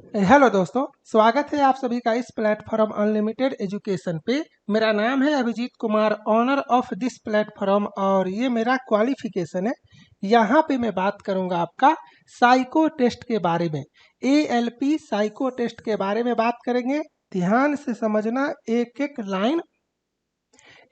Hello दोस्तों, स्वागत है आप सभी का इस प्लेटफॉर्म अनलिमिटेड एजुकेशन पे। मेरा नाम है Abhijeet Kumar, owner of this platform, और ये मेरा क्वालिफिकेशन है। यहाँ पे मैं बात करूँगा आपका साइको टेस्ट के बारे में। ALP साइको टेस्ट के बारे में बात करेंगे। ध्यान से समझना एक एक लाइन।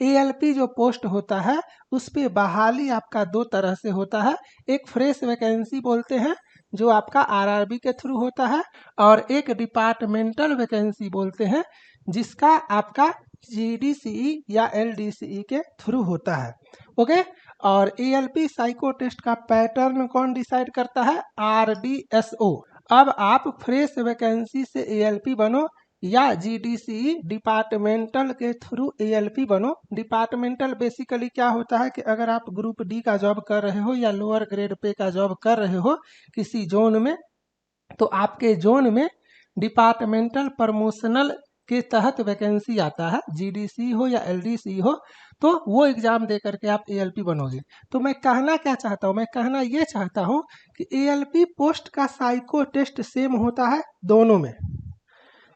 ALP जो पोस्ट होता है उस पे बहाली आपका दो तरह से होता है। एक फ्रेश वैकेंसी बोलते हैं जो आपका RRB के थ्रू होता है, और एक डिपार्टमेंटल वैकेंसी बोलते हैं जिसका आपका GDCE या LDCE के थ्रू होता है। ओके। और ALP साइको टेस्ट का पैटर्न कौन डिसाइड करता है? RDSO। अब आप फ्रेश वैकेंसी से ALP बनो या GDCE डिपार्टमेंटल के थ्रू ALP बनो। डिपार्टमेंटल बेसिकली क्या होता है कि अगर आप ग्रुप D का जॉब कर रहे हो या लोअर ग्रेड पे का जॉब कर रहे हो किसी जोन में, तो आपके जोन में डिपार्टमेंटल प्रमोशनल के तहत वैकेंसी आता है। GDCE हो या LDCE हो, तो वो एग्जाम दे करके आप ALP बनोगे। तो मैं कहना क्या चाहता हूँ? मैं कहना ये चाहता हूँ कि ALP पोस्ट का साइको टेस्ट सेम होता है दोनों में,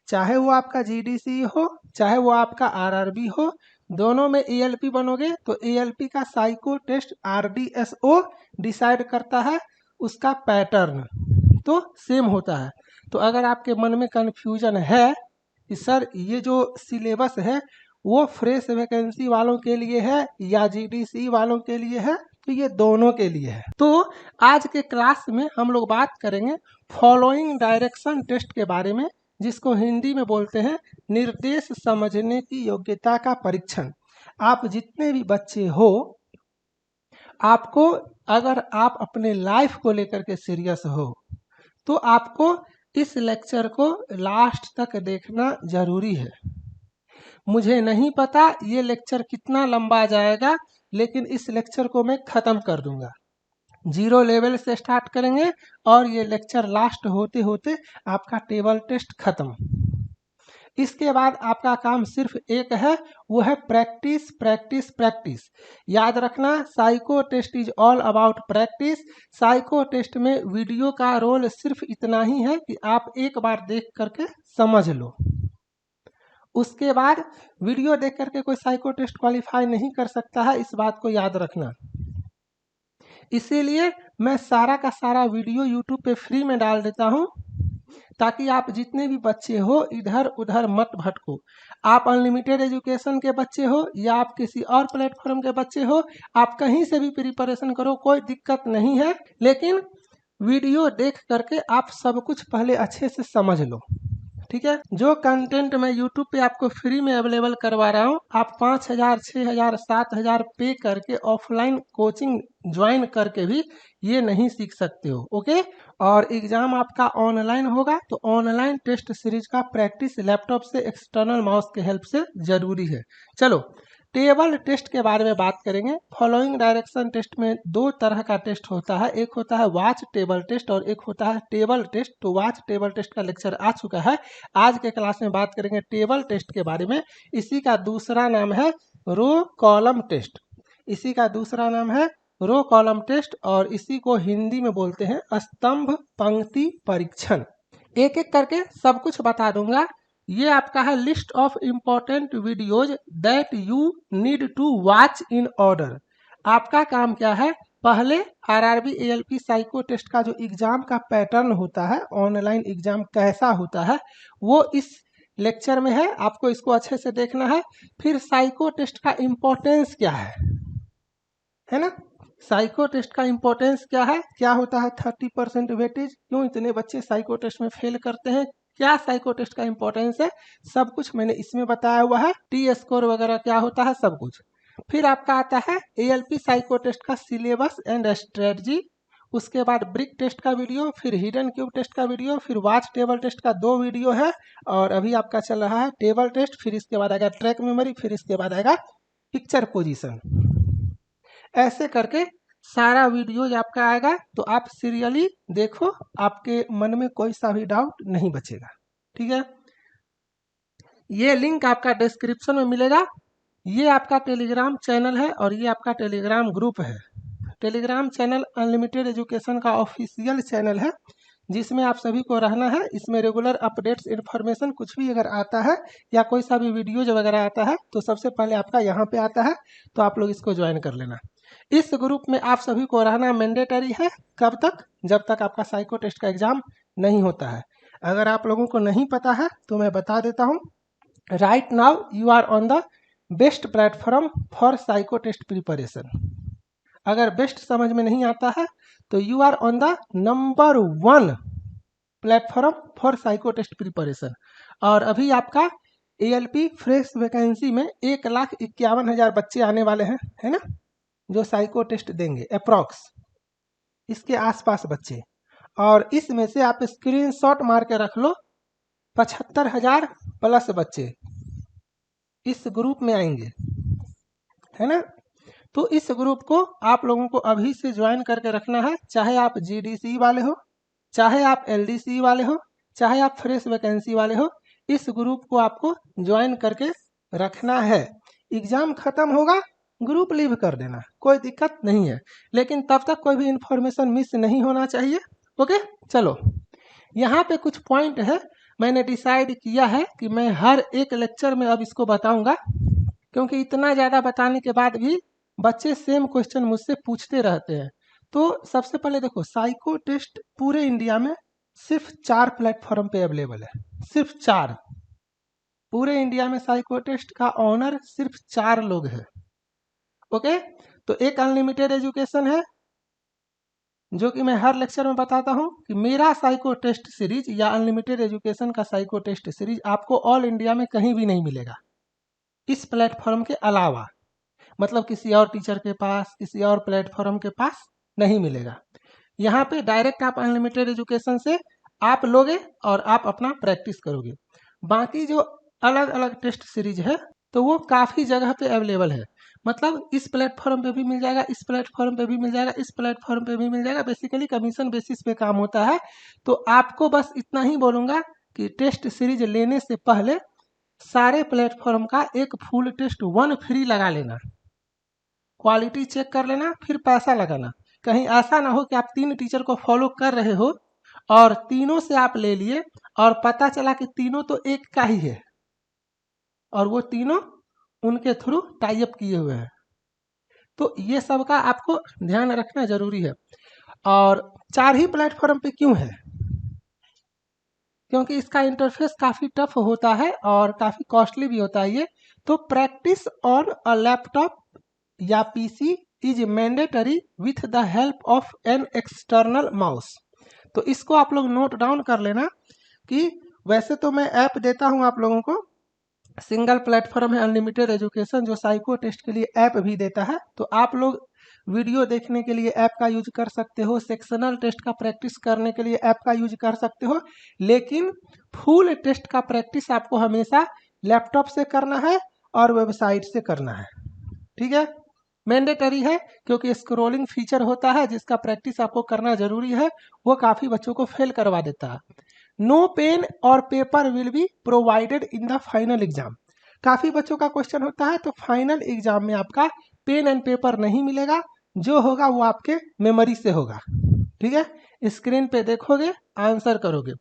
चाहे वो आपका GDCE हो चाहे वो आपका RRB हो। दोनों में ALP बनोगे तो ALP का साइको टेस्ट RDSO डिसाइड करता है उसका पैटर्न, तो सेम होता है। तो अगर आपके मन में कन्फ्यूजन है कि सर ये जो सिलेबस है वो फ्रेश वैकेंसी वालों के लिए है या GDCE वालों के लिए है, तो ये दोनों के लिए है। तो आज के क्लास में हम लोग बात करेंगे फॉलोइंग डायरेक्शन टेस्ट के बारे में, जिसको हिंदी में बोलते हैं निर्देश समझने की योग्यता का परीक्षण। आप जितने भी बच्चे हो, आपको अगर आप अपने लाइफ को लेकर के सीरियस हो तो आपको इस लेक्चर को लास्ट तक देखना जरूरी है। मुझे नहीं पता ये लेक्चर कितना लंबा जाएगा, लेकिन इस लेक्चर को मैं ख़त्म कर दूंगा। 0 लेवल से स्टार्ट करेंगे और ये लेक्चर लास्ट होते होते आपका टेबल टेस्ट खत्म। इसके बाद आपका काम सिर्फ एक है, वो है प्रैक्टिस प्रैक्टिस प्रैक्टिस। याद रखना, psycho test is all about practice. Psycho test में वीडियो का रोल सिर्फ इतना ही है कि आप एक बार देख करके समझ लो। उसके बाद वीडियो देख करके कोई साइको टेस्ट क्वालिफाई नहीं कर सकता है, इस बात को याद रखना। इसीलिए मैं सारा का सारा वीडियो यूट्यूब पे फ्री में डाल देता हूँ, ताकि आप जितने भी बच्चे हो इधर उधर मत भटको। आप अनलिमिटेड एजुकेशन के बच्चे हो या आप किसी और प्लेटफॉर्म के बच्चे हो, आप कहीं से भी प्रिपरेशन करो, कोई दिक्कत नहीं है, लेकिन वीडियो देख करके आप सब कुछ पहले अच्छे से समझ लो। ठीक है। जो कंटेंट मैं यूट्यूब पे आपको फ्री में अवेलेबल करवा रहा हूँ, आप 5,000 6,000 7,000 पे करके ऑफलाइन कोचिंग ज्वाइन करके भी ये नहीं सीख सकते हो। ओके। और एग्जाम आपका ऑनलाइन होगा, तो ऑनलाइन टेस्ट सीरीज का प्रैक्टिस लैपटॉप से एक्सटर्नल माउस के हेल्प से जरूरी है। चलो, टेबल टेस्ट के बारे में बात करेंगे। फॉलोइंग डायरेक्शन टेस्ट में दो तरह का टेस्ट होता है, एक होता है वॉच टेबल टेस्ट और एक होता है टेबल टेस्ट। तो वॉच टेबल टेस्ट का लेक्चर आ चुका है। आज के क्लास में बात करेंगे टेबल टेस्ट के बारे में। इसी का दूसरा नाम है रो कॉलम टेस्ट। इसी का दूसरा नाम है रो कॉलम टेस्ट, और इसी को हिंदी में बोलते हैं स्तंभ पंक्ति परीक्षण। एक एक करके सब कुछ बता दूंगा। ये आपका है list of important videos that you need to watch in order. आपका काम क्या है? पहले RRB ALP साइको टेस्ट का जो एग्जाम का पैटर्न होता है, ऑनलाइन एग्जाम कैसा होता है, वो इस लेक्चर में है। आपको इसको अच्छे से देखना है। फिर साइको टेस्ट का इम्पोर्टेंस क्या है ना? साइको टेस्ट का इम्पोर्टेंस क्या है? क्या होता है 30% वेटेज? क्यों इतने बच्चे साइको टेस्ट में फेल करते हैं? क्या साइको टेस्ट का इम्पोर्टेंस है? सब कुछ मैंने इसमें बताया हुआ है। टी स्कोर वगैरह क्या होता है, सब कुछ। फिर आपका आता है ALP साइको टेस्ट का सिलेबस एंड स्ट्रेटजी। उसके बाद ब्रिक टेस्ट का वीडियो, फिर हिडन क्यूब टेस्ट का वीडियो, फिर वॉच टेबल टेस्ट का 2 वीडियो है। और अभी आपका चल रहा है टेबल टेस्ट, फिर इसके बाद आएगा ट्रैक मेमोरी, फिर इसके बाद आएगा पिक्चर पोजीशन। ऐसे करके सारा वीडियो आपका आएगा, तो आप सीरियली देखो, आपके मन में कोई सा भी डाउट नहीं बचेगा। ठीक है। ये लिंक आपका डिस्क्रिप्शन में मिलेगा। ये आपका टेलीग्राम चैनल है और ये आपका टेलीग्राम ग्रुप है। टेलीग्राम चैनल अनलिमिटेड एजुकेशन का ऑफिशियल चैनल है, जिसमें आप सभी को रहना है। इसमें रेगुलर अपडेट्स इन्फॉर्मेशन कुछ भी अगर आता है या कोई सा भी वीडियोज वगैरह आता है तो सबसे पहले आपका यहाँ पे आता है, तो आप लोग इसको ज्वाइन कर लेना। इस ग्रुप में आप सभी को रहना मैंडेटरी है। कब तक? जब तक आपका साइको टेस्ट का एग्जाम नहीं होता है। अगर आप लोगों को नहीं पता है तो मैं बता देता हूँ। Right now you are on the best platform for psycho test preparation. अगर बेस्ट समझ में नहीं आता है तो you are on the number 1 platform for psycho test preparation. और अभी आपका ALP फ्रेश वैकेंसी में 1,51,000 बच्चे आने वाले हैं, है ना, जो साइको टेस्ट देंगे अप्रॉक्स इसके आसपास बच्चे। और इसमें से आप स्क्रीनशॉट मार के रख लो, 75,000 प्लस बच्चे इस ग्रुप में आएंगे, है ना। तो इस ग्रुप को आप लोगों को अभी से ज्वाइन करके रखना है, चाहे आप GDC वाले हो, चाहे आप LDC वाले हो, चाहे आप फ्रेश वैकेंसी वाले हो। इस ग्रुप को आपको ज्वाइन करके रखना है। एग्जाम खत्म होगा, ग्रुप लीव कर देना, कोई दिक्कत नहीं है, लेकिन तब तक कोई भी इंफॉर्मेशन मिस नहीं होना चाहिए। ओके, चलो यहाँ पे कुछ पॉइंट है, मैंने डिसाइड किया है कि मैं हर एक लेक्चर में अब इसको बताऊंगा, क्योंकि इतना ज़्यादा बताने के बाद भी बच्चे सेम क्वेश्चन मुझसे पूछते रहते हैं। तो सबसे पहले देखो, साइको टेस्ट पूरे इंडिया में सिर्फ 4 प्लेटफॉर्म पे अवेलेबल है, सिर्फ 4। पूरे इंडिया में साइको टेस्ट का ऑनर सिर्फ 4 लोग हैं। ओके, तो एक अनलिमिटेड एजुकेशन है, जो कि मैं हर लेक्चर में बताता हूं कि मेरा साइको टेस्ट सीरीज या अनलिमिटेड एजुकेशन का साइको टेस्ट सीरीज आपको ऑल इंडिया में कहीं भी नहीं मिलेगा इस प्लेटफॉर्म के अलावा। मतलब किसी और टीचर के पास, किसी और प्लेटफॉर्म के पास नहीं मिलेगा। यहाँ पे डायरेक्ट आप अनलिमिटेड एजुकेशन से आप लोगे और आप अपना प्रैक्टिस करोगे। बाकी जो अलग अलग टेस्ट सीरीज है तो वो काफ़ी जगह पे अवेलेबल है। मतलब इस प्लेटफॉर्म पे भी मिल जाएगा, इस प्लेटफॉर्म पे भी मिल जाएगा, इस प्लेटफॉर्म पे भी मिल जाएगा। बेसिकली कमीशन बेसिस पे काम होता है। तो आपको बस इतना ही बोलूँगा कि टेस्ट सीरीज लेने से पहले सारे प्लेटफॉर्म का एक फुल टेस्ट 1 फ्री लगा लेना, क्वालिटी चेक कर लेना, फिर पैसा लगाना। कहीं ऐसा ना हो कि आप 3 टीचर को फॉलो कर रहे हो और तीनों से आप ले लिए और पता चला कि तीनों तो एक का ही है और वो तीनों उनके थ्रू टाई अप किए हुए हैं। तो ये सब का आपको ध्यान रखना जरूरी है। और 4 ही प्लेटफॉर्म पे क्यों है? क्योंकि इसका इंटरफेस काफ़ी टफ होता है और काफ़ी कॉस्टली भी होता है ये। तो प्रैक्टिस ऑन अ लैपटॉप या PC is mandatory with the help of an external mouse. तो इसको आप लोग नोट डाउन कर लेना कि वैसे तो मैं ऐप देता हूं आप लोगों को, सिंगल प्लेटफॉर्म है अनलिमिटेड एजुकेशन जो साइको टेस्ट के लिए ऐप भी देता है। तो आप लोग वीडियो देखने के लिए ऐप का यूज कर सकते हो, सेक्शनल टेस्ट का प्रैक्टिस करने के लिए ऐप का यूज कर सकते हो, लेकिन फुल टेस्ट का प्रैक्टिस आपको हमेशा लैपटॉप से करना है और वेबसाइट से करना है। ठीक है, मैंडेटरी है, क्योंकि स्क्रोलिंग फीचर होता है जिसका प्रैक्टिस आपको करना जरूरी है, वो काफ़ी बच्चों को फेल करवा देता है। नो पेन और paper will be provided in the final exam. काफ़ी बच्चों का क्वेश्चन होता है तो फाइनल एग्जाम में आपका पेन एंड पेपर नहीं मिलेगा, जो होगा वो आपके मेमोरी से होगा। ठीक है, स्क्रीन पे देखोगे, आंसर करोगे।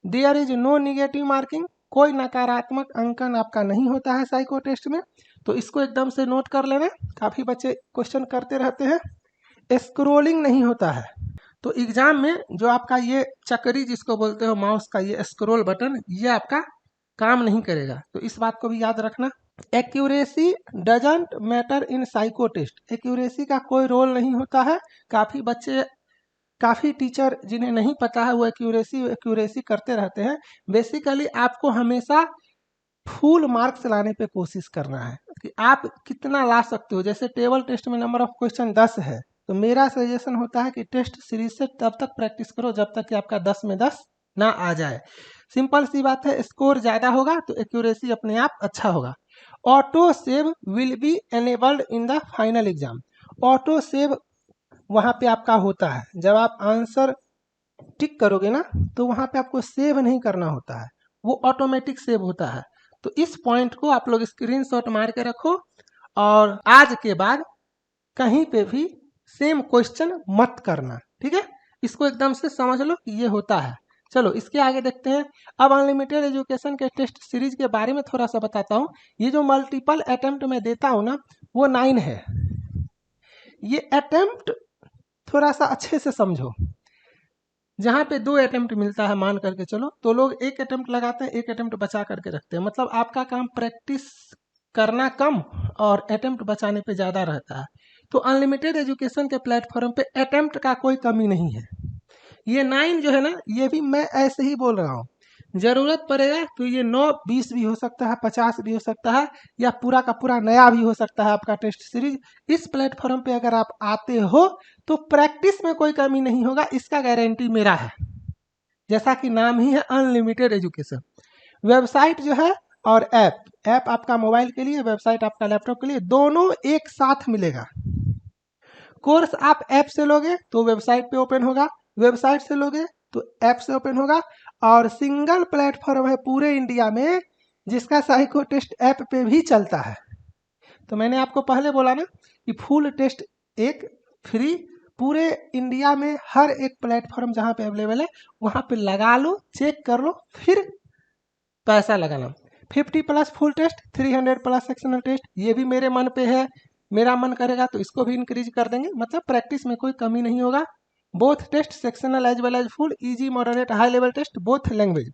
There is no negative marking, कोई नकारात्मक अंकन आपका नहीं होता है साइको टेस्ट में। तो इसको एकदम से नोट कर लेना, काफ़ी बच्चे क्वेश्चन करते रहते हैं। स्क्रोलिंग नहीं होता है, तो एग्जाम में जो आपका ये चक्री जिसको बोलते हो माउस का ये स्क्रोल बटन, ये आपका काम नहीं करेगा। तो इस बात को भी याद रखना। Accuracy doesn't matter in psycho test, accuracy का कोई रोल नहीं होता है। काफ़ी टीचर जिन्हें नहीं पता है वो एक्यूरेसी करते रहते हैं। बेसिकली आपको हमेशा फुल मार्क्स लाने पे कोशिश करना है कि आप कितना ला सकते हो। जैसे टेबल टेस्ट में नंबर ऑफ क्वेश्चन 10 है, तो मेरा सजेशन होता है कि टेस्ट सीरीज से तब तक प्रैक्टिस करो जब तक कि आपका 10 में 10 ना आ जाए। सिंपल सी बात है, स्कोर ज़्यादा होगा तो एक्यूरेसी अपने आप अच्छा होगा। Auto save will be enabled in the final exam. Auto save वहाँ पे आपका होता है, जब आप आंसर टिक करोगे ना तो वहाँ पे आपको सेव नहीं करना होता है, वो ऑटोमेटिक सेव होता है। तो इस पॉइंट को आप लोग स्क्रीनशॉट मार के रखो और आज के बाद कहीं पे भी सेम क्वेश्चन मत करना। ठीक है, इसको एकदम से समझ लो कि ये होता है। चलो इसके आगे देखते हैं। अब अनलिमिटेड एजुकेशन के टेस्ट सीरीज के बारे में थोड़ा सा बताता हूँ। ये जो मल्टीपल अटेम्प्ट मैं देता हूँ ना, वो 9 है। ये अटेम्प्ट थोड़ा सा अच्छे से समझो। जहाँ पे 2 अटेम्प्ट मिलता है मान करके चलो, तो लोग 1 अटेम्प्ट लगाते हैं, 1 अटेम्प्ट बचा करके रखते हैं। मतलब आपका काम प्रैक्टिस करना कम और अटेम्प्ट बचाने पे ज़्यादा रहता है। तो अनलिमिटेड एजुकेशन के प्लेटफॉर्म पे अटेम्प्ट का कोई कमी नहीं है। ये 9 जो है ना, ये भी मैं ऐसे ही बोल रहा हूँ। ज़रूरत पड़ेगा तो ये 9, 20 भी हो सकता है, 50 भी हो सकता है, या पूरा का पूरा नया भी हो सकता है आपका टेस्ट सीरीज। इस प्लेटफॉर्म पे अगर आप आते हो तो प्रैक्टिस में कोई कमी नहीं होगा, इसका गारंटी मेरा है। जैसा कि नाम ही है अनलिमिटेड एजुकेशन। वेबसाइट जो है और ऐप आपका मोबाइल के लिए, वेबसाइट आपका लैपटॉप के लिए, दोनों एक साथ मिलेगा। कोर्स आप ऐप से लोगे तो वेबसाइट पे ओपन होगा, वेबसाइट से लोगे तो ऐप से ओपन होगा। और सिंगल प्लेटफॉर्म है पूरे इंडिया में जिसका साइको टेस्ट ऐप पे भी चलता है। तो मैंने आपको पहले बोला ना कि फुल टेस्ट एक फ्री पूरे इंडिया में हर एक प्लेटफॉर्म जहाँ पे अवेलेबल है वहाँ पे लगा लो, चेक कर लो, फिर पैसा लगाना। 50+ फुल टेस्ट, 300+ सेक्शनल टेस्ट, ये भी मेरे मन पे है। मेरा मन करेगा तो इसको भी इंक्रीज कर देंगे। मतलब प्रैक्टिस में कोई कमी नहीं होगा। Both test, sectional as well as full, easy, moderate, high level test, both language.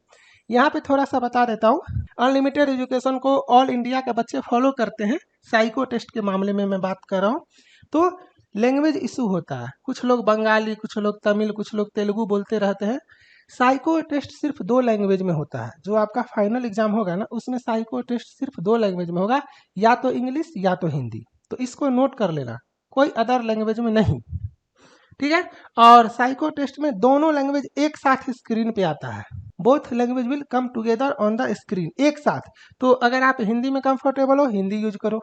यहाँ पे थोड़ा सा बता देता हूँ। अनलिमिटेड एजुकेशन को ऑल इंडिया के बच्चे फॉलो करते हैं। साइको टेस्ट के मामले में मैं बात कर रहा हूँ। तो लैंग्वेज इशू होता है, कुछ लोग बंगाली, कुछ लोग तमिल, कुछ लोग तेलुगु बोलते रहते हैं। साइको टेस्ट सिर्फ 2 लैंग्वेज में होता है। जो आपका फाइनल एग्जाम होगा ना, उसमें साइको टेस्ट सिर्फ 2 लैंग्वेज में होगा, या तो इंग्लिश या तो हिंदी। तो इसको नोट कर लेना, कोई अदर लैंग्वेज में नहीं, ठीक है। और साइको टेस्ट में दोनों लैंग्वेज एक साथ स्क्रीन पे आता है। Both language will come together on the screen, एक साथ। तो अगर आप हिंदी में कंफर्टेबल हो, हिंदी यूज करो।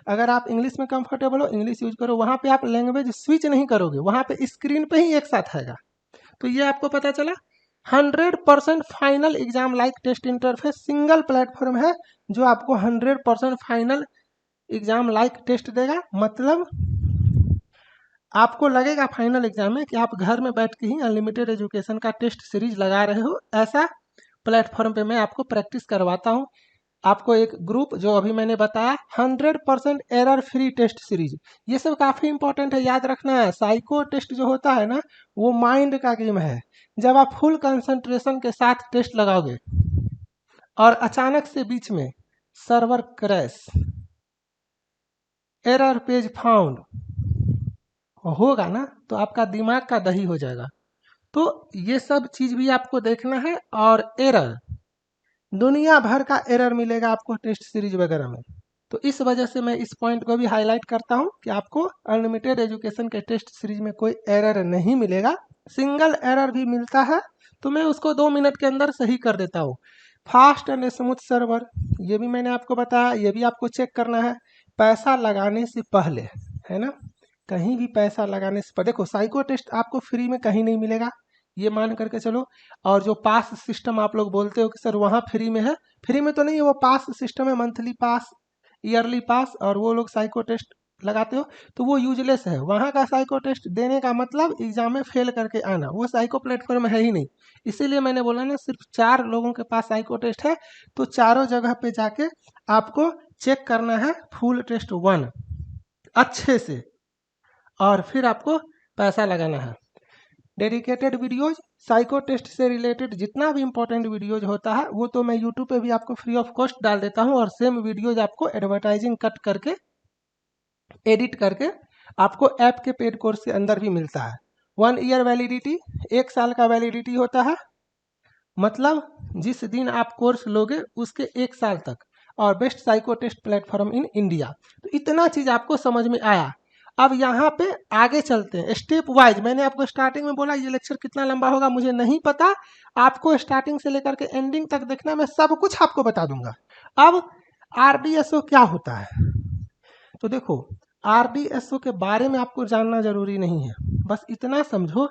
अगर आप इंग्लिश में कंफर्टेबल हो, इंग्लिश यूज करो। वहाँ पे आप लैंग्वेज स्विच नहीं करोगे, वहाँ पे स्क्रीन पे ही एक साथ आएगा। तो ये आपको पता चला। 100% final exam like test interface single platform है जो आपको 100% फाइनल एग्जाम लाइक टेस्ट देगा। मतलब आपको लगेगा फाइनल एग्जाम में कि आप घर में बैठ के ही अनलिमिटेड एजुकेशन का टेस्ट सीरीज लगा रहे हो। ऐसा प्लेटफॉर्म पे मैं आपको प्रैक्टिस करवाता हूँ। आपको एक ग्रुप जो अभी मैंने बताया, 100% एरर फ्री टेस्ट सीरीज, ये सब काफ़ी इंपॉर्टेंट है, याद रखना है। साइको टेस्ट जो होता है ना, वो माइंड का गेम है। जब आप फुल कंसंट्रेशन के साथ टेस्ट लगाओगे और अचानक से बीच में server crash, error page found होगा ना, तो आपका दिमाग का दही हो जाएगा। तो ये सब चीज़ भी आपको देखना है। और एरर, दुनिया भर का एरर मिलेगा आपको टेस्ट सीरीज वगैरह में। तो इस वजह से मैं इस पॉइंट को भी हाईलाइट करता हूँ कि आपको अनलिमिटेड एजुकेशन के टेस्ट सीरीज में कोई एरर नहीं मिलेगा। सिंगल एरर भी मिलता है तो मैं उसको 2 मिनट के अंदर सही कर देता हूँ। फास्ट एंड स्मूथ सर्वर, ये भी मैंने आपको बताया, ये भी आपको चेक करना है पैसा लगाने से पहले, है ना। कहीं भी पैसा लगाने से पहले, देखो साइको टेस्ट आपको फ्री में कहीं नहीं मिलेगा, ये मान करके चलो। और जो पास सिस्टम आप लोग बोलते हो कि सर वहाँ फ्री में है, फ्री में तो नहीं है, वो पास सिस्टम है, मंथली पास, ईयरली पास, और वो लोग साइको टेस्ट लगाते हो तो वो यूजलेस है। वहाँ का साइको टेस्ट देने का मतलब एग्जाम में फेल करके आना, वो साइको प्लेटफॉर्म है ही नहीं। इसीलिए मैंने बोला ना, सिर्फ 4 लोगों के पास साइको टेस्ट है, तो चारों जगह पे जाके आपको चेक करना है फुल टेस्ट 1 अच्छे से, और फिर आपको पैसा लगाना है। डेडिकेटेड वीडियोज, साइको टेस्ट से रिलेटेड जितना भी इंपॉर्टेंट वीडियोज होता है वो तो मैं यूट्यूब पे भी आपको फ्री ऑफ कॉस्ट डाल देता हूँ। और सेम वीडियोज आपको एडवर्टाइजिंग कट करके, एडिट करके आपको ऐप के पेड कोर्स के अंदर भी मिलता है। 1 ईयर वैलिडिटी, 1 साल का वैलिडिटी होता है। मतलब जिस दिन आप कोर्स लोगे उसके 1 साल तक। और best psycho test platform in India. तो इतना चीज़ आपको समझ में आया। अब यहाँ पे आगे चलते हैं स्टेप वाइज। मैंने आपको स्टार्टिंग में बोला ये लेक्चर कितना लंबा होगा मुझे नहीं पता, आपको स्टार्टिंग से लेकर के एंडिंग तक देखना, मैं सब कुछ आपको बता दूंगा। अब RDSO क्या होता है, तो देखो RDSO के बारे में आपको जानना जरूरी नहीं है, बस इतना समझो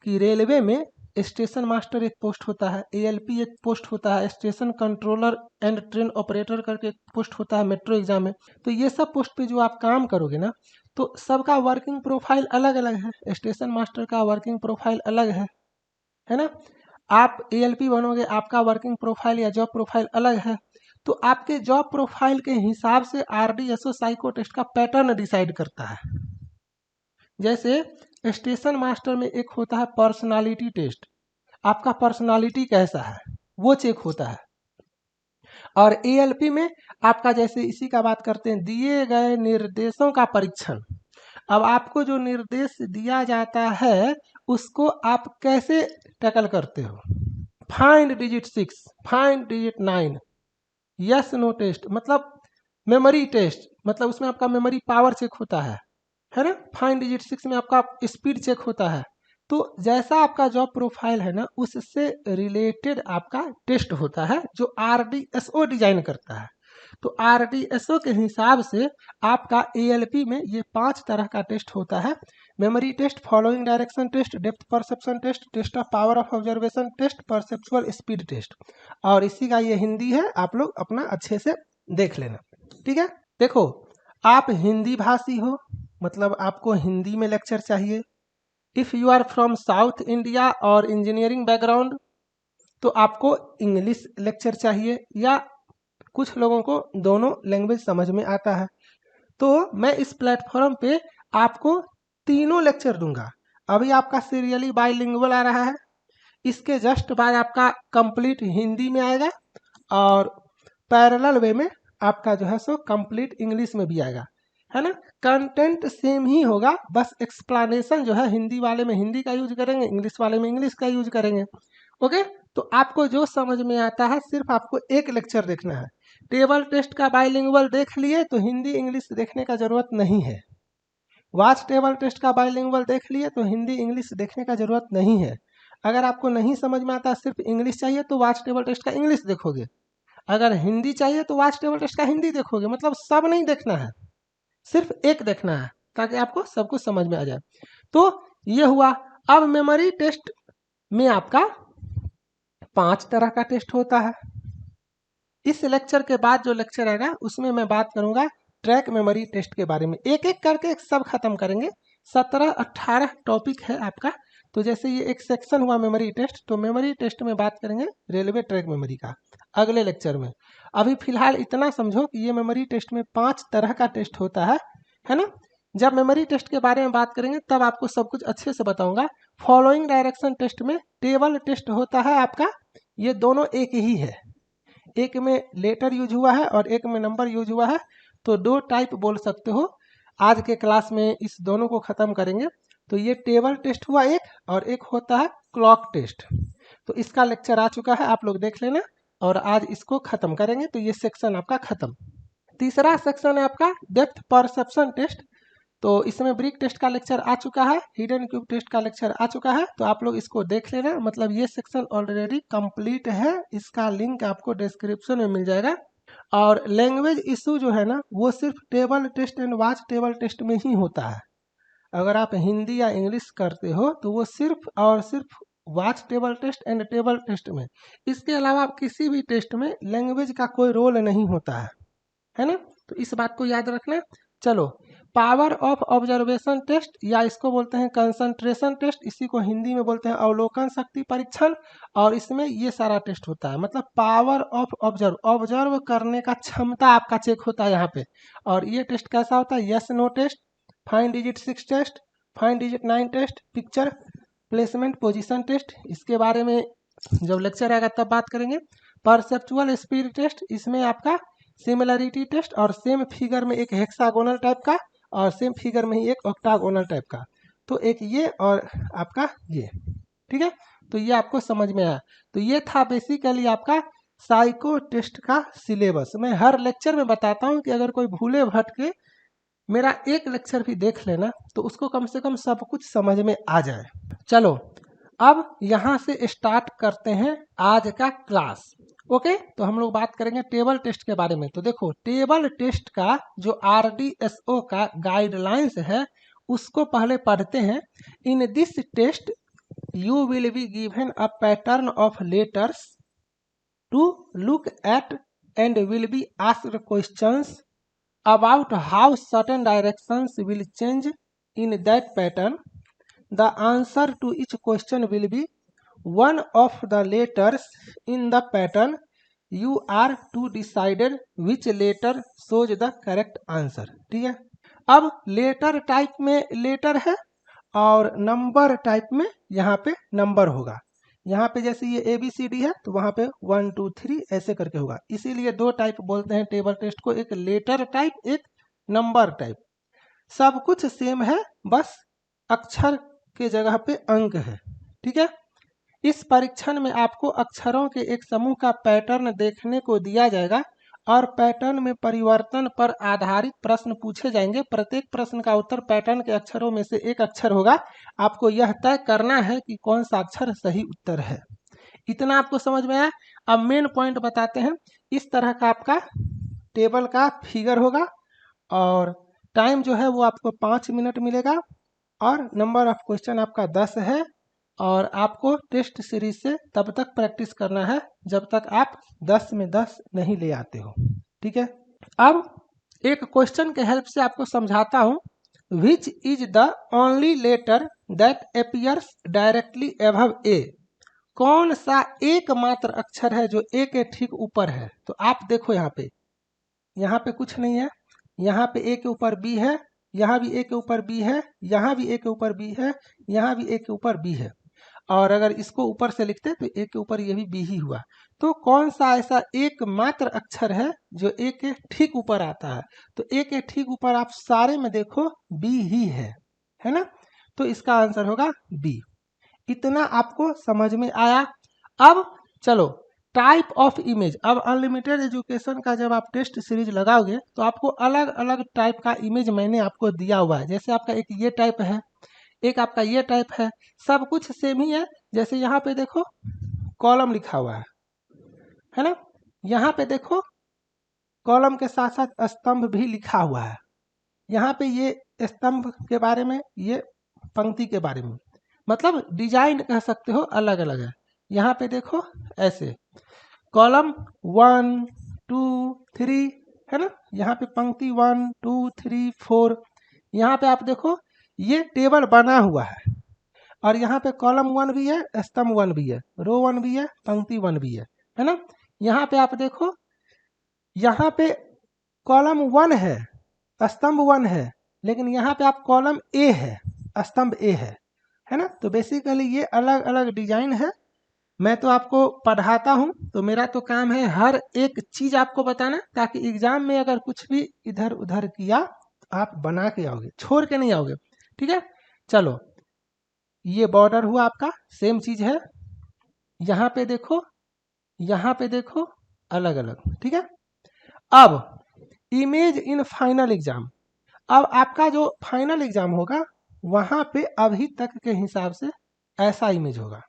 कि रेलवे में स्टेशन मास्टर एक पोस्ट होता है, ALP एक पोस्ट होता है, station controller and train operator करके एक पोस्ट होता है मेट्रो एग्जाम में। तो ये सब पोस्ट पे जो आप काम करोगे ना, तो सबका वर्किंग प्रोफाइल अलग अलग है, स्टेशन मास्टर का वर्किंग प्रोफाइल अलग है ना। आप एएलपी बनोगे, आपका वर्किंग प्रोफाइल या जॉब प्रोफाइल अलग है, तो आपके जॉब प्रोफाइल के हिसाब से आरडीएसओ साइको टेस्ट का पैटर्न डिसाइड करता है। जैसे स्टेशन मास्टर में एक होता है पर्सनालिटी टेस्ट, आपका पर्सनालिटी कैसा है वो चेक होता है। और एएलपी में आपका, जैसे इसी का बात करते हैं, दिए गए निर्देशों का परीक्षण। अब आपको जो निर्देश दिया जाता है उसको आप कैसे टैकल करते हो। Find digit 6, find digit 9, yes no test, मतलब मेमोरी टेस्ट, मतलब उसमें आपका मेमोरी पावर चेक होता है ना। फाइंड डिजिट 6 में आपका स्पीड चेक होता है। तो जैसा आपका जॉब प्रोफाइल है ना, उससे रिलेटेड आपका टेस्ट होता है जो आरडीएसओ डिजाइन करता है। तो आरडीएसओ के हिसाब से आपका एएलपी में ये 5 तरह का टेस्ट होता है। Memory test, following direction test, depth perception test, test of power of observation test, perceptual speed test. और इसी का ये हिंदी है, आप लोग अपना अच्छे से देख लेना, ठीक है। देखो, आप हिंदी भाषी हो, मतलब आपको हिंदी में लेक्चर चाहिए। If you are from south India और इंजीनियरिंग बैकग्राउंड तो आपको इंग्लिश लेक्चर चाहिए, या कुछ लोगों को दोनों लैंग्वेज समझ में आता है। तो मैं इस प्लेटफॉर्म पे आपको तीनों लेक्चर दूंगा। अभी आपका सीरियली बाइलिंगुअल आ रहा है, इसके जस्ट बाद आपका कंप्लीट हिंदी में आएगा, और पैरेलल वे में आपका जो है सो कंप्लीट इंग्लिश में भी आएगा, है ना। कंटेंट सेम ही होगा, बस एक्सप्लेनेशन जो है हिंदी वाले में हिंदी का यूज करेंगे, इंग्लिश वाले में इंग्लिश का यूज करेंगे। ओके, तो आपको जो समझ में आता है सिर्फ आपको एक लेक्चर देखना है। टेबल टेस्ट का बाइलिंगुअल देख लिए तो हिंदी इंग्लिश देखने का जरूरत नहीं है। वाच टेबल टेस्ट का बाइलिंगुअल देख लिए तो हिंदी इंग्लिश देखने का जरूरत नहीं है। अगर आपको नहीं समझ में आता, सिर्फ इंग्लिश चाहिए, तो वाच टेबल टेस्ट का इंग्लिश देखोगे। अगर हिंदी चाहिए तो वाच टेबल टेस्ट का हिंदी देखोगे। मतलब सब नहीं देखना है, सिर्फ एक देखना है, ताकि आपको सब कुछ समझ में आ जाए। तो ये हुआ। अब मेमोरी टेस्ट में आपका 5 तरह का टेस्ट होता है। इस लेक्चर के बाद जो लेक्चर आएगा उसमें मैं बात करूंगा ट्रैक मेमोरी टेस्ट के बारे में। एक एक करके सब खत्म करेंगे। 17-18 टॉपिक है आपका। तो जैसे ये एक सेक्शन हुआ मेमोरी टेस्ट, तो मेमोरी टेस्ट में बात करेंगे रेलवे ट्रैक मेमोरी का अगले लेक्चर में। अभी फिलहाल इतना समझो कि ये मेमोरी टेस्ट में 5 तरह का टेस्ट होता है ना। जब मेमोरी टेस्ट के बारे में बात करेंगे तब आपको सब कुछ अच्छे से बताऊंगा। फॉलोइंग डायरेक्शन टेस्ट में टेबल टेस्ट होता है आपका, ये दोनों एक ही है, एक में लेटर यूज हुआ है और एक में नंबर यूज हुआ है, तो 2 टाइप बोल सकते हो। आज के क्लास में इस दोनों को खत्म करेंगे। तो ये टेबल टेस्ट हुआ एक, और एक होता है क्लॉक टेस्ट। तो इसका लेक्चर आ चुका है, आप लोग देख लेना, और आज इसको खत्म करेंगे। तो ये सेक्शन आपका खत्म। तीसरा सेक्शन है आपका डेप्थ परसेप्शन टेस्ट। तो इसमें ब्रिक टेस्ट का लेक्चर आ चुका है, हिडन क्यूब टेस्ट का लेक्चर आ चुका है, तो आप लोग इसको देख लेना। मतलब ये सेक्शन ऑलरेडी कंप्लीट है, इसका लिंक आपको डिस्क्रिप्शन में मिल जाएगा। और लैंग्वेज इशू जो है ना, वो सिर्फ table test and watch table test में ही होता है। अगर आप हिंदी या इंग्लिश करते हो तो वो सिर्फ और सिर्फ watch table test and table test में। इसके अलावा किसी भी टेस्ट में लैंग्वेज का कोई रोल नहीं होता है ना। तो इस बात को याद रखना। चलो, पावर ऑफ ऑब्जर्वेशन टेस्ट, या इसको बोलते हैं कंसंट्रेशन टेस्ट, इसी को हिंदी में बोलते हैं अवलोकन शक्ति परीक्षण। और इसमें ये सारा टेस्ट होता है, मतलब पावर ऑफ ऑब्जर्व करने का क्षमता आपका चेक होता है यहाँ पे। और ये टेस्ट कैसा होता है, yes no test, find digit 6 test, find digit 9 test, picture placement position test, इसके बारे में जब लेक्चर आएगा तब बात करेंगे। परसेप्चुअल स्पीड टेस्ट, इसमें आपका सिमिलरिटी टेस्ट, और सेम फिगर में एक हेक्सागोनल टाइप का, और सेम फिगर में ही एक ऑक्टागोनल टाइप का। तो एक ये और आपका ये, ठीक है। तो ये आपको समझ में आया। तो ये था बेसिकली आपका साइको टेस्ट का सिलेबस। मैं हर लेक्चर में बताता हूँ कि अगर कोई भूले भटके मेरा एक लेक्चर भी देख लेना, तो उसको कम से कम सब कुछ समझ में आ जाए। चलो, अब यहाँ से स्टार्ट करते हैं आज का क्लास। ओके, तो हम लोग बात करेंगे टेबल टेस्ट के बारे में। तो देखो, टेबल टेस्ट का जो आरडीएसओ का गाइडलाइंस है उसको पहले पढ़ते हैं। In this test you will be given a pattern of letters to look at and will be asked questions about how certain directions will change in that pattern. The answer to each question will be one of the letters in the pattern. You are to decide which letter shows the correct answer. ठीक है, अब letter type में letter है और number type में यहाँ पे number होगा। यहाँ पे जैसे ये ABCD है तो वहाँ पे 1 2 3 ऐसे करके होगा, इसीलिए दो टाइप बोलते हैं टेबल टेस्ट को, एक लेटर टाइप, एक नंबर टाइप। सब कुछ सेम है, बस अक्षर के जगह पे अंक है। ठीक है, इस परीक्षण में आपको अक्षरों के एक समूह का पैटर्न देखने को दिया जाएगा और पैटर्न में परिवर्तन पर आधारित प्रश्न पूछे जाएंगे। प्रत्येक प्रश्न का उत्तर पैटर्न के अक्षरों में से एक अक्षर होगा। आपको यह तय करना है कि कौन सा अक्षर सही उत्तर है। इतना आपको समझ में आया। अब मेन पॉइंट बताते हैं। इस तरह का आपका टेबल का फिगर होगा और टाइम जो है वो आपको 5 मिनट मिलेगा और नंबर ऑफ क्वेश्चन आपका 10 है और आपको टेस्ट सीरीज से तब तक प्रैक्टिस करना है जब तक आप 10 में 10 नहीं ले आते हो। ठीक है, अब एक क्वेश्चन के हेल्प से आपको समझाता हूँ। Which is the only letter that appears directly above A? कौन सा एकमात्र अक्षर है जो ए के ठीक ऊपर है? तो आप देखो यहाँ पे कुछ नहीं है, यहाँ पे ए के ऊपर बी है, यहाँ भी ए के ऊपर बी है, यहाँ भी ए के ऊपर बी है, यहाँ भी ए के ऊपर बी है, और अगर इसको ऊपर से लिखते तो ए के ऊपर ये भी बी ही हुआ। तो कौन सा ऐसा एकमात्र अक्षर है जो ए के ठीक ऊपर आता है? तो ए के ठीक ऊपर आप सारे में देखो बी ही है ना, तो इसका आंसर होगा बी। इतना आपको समझ में आया। अब चलो टाइप ऑफ इमेज। अब अनलिमिटेड एजुकेशन का जब आप टेस्ट सीरीज लगाओगे तो आपको अलग अलग टाइप का इमेज मैंने आपको दिया हुआ है। जैसे आपका एक ये टाइप है, एक आपका ये टाइप है, सब कुछ सेम ही है। जैसे यहाँ पे देखो कॉलम लिखा हुआ है ना, यहाँ पे देखो कॉलम के साथ साथ स्तंभ भी लिखा हुआ है। यहाँ पे ये स्तंभ के बारे में, ये पंक्ति के बारे में, मतलब डिजाइन कह सकते हो अलग अलग है। यहाँ पे देखो ऐसे कॉलम 1 2 3 है ना, यहाँ पे पंक्ति 1 2 3 4। यहाँ पे आप देखो ये टेबल बना हुआ है और यहाँ पे कॉलम 1 भी है, स्तंभ 1 भी है, रो 1 भी है, पंक्ति 1 भी है ना। यहाँ पे आप देखो, यहाँ पे कॉलम 1 है, स्तंभ 1 है, लेकिन यहाँ पे आप कॉलम ए है, स्तंभ ए है ना। तो बेसिकली ये अलग अलग डिजाइन है। मैं तो आपको पढ़ाता हूँ तो मेरा तो काम है हर एक चीज आपको बताना, ताकि एग्जाम में अगर कुछ भी इधर उधर किया तो आप बना के आओगे, छोड़ के नहीं आओगे। ठीक है, चलो ये बॉर्डर हुआ आपका, सेम चीज है। यहाँ पे देखो, यहाँ पे देखो, अलग अलग। ठीक है, अब इमेज इन फाइनल एग्जाम। अब आपका जो फाइनल एग्जाम होगा वहां पे अभी तक के हिसाब से ऐसा इमेज होगा।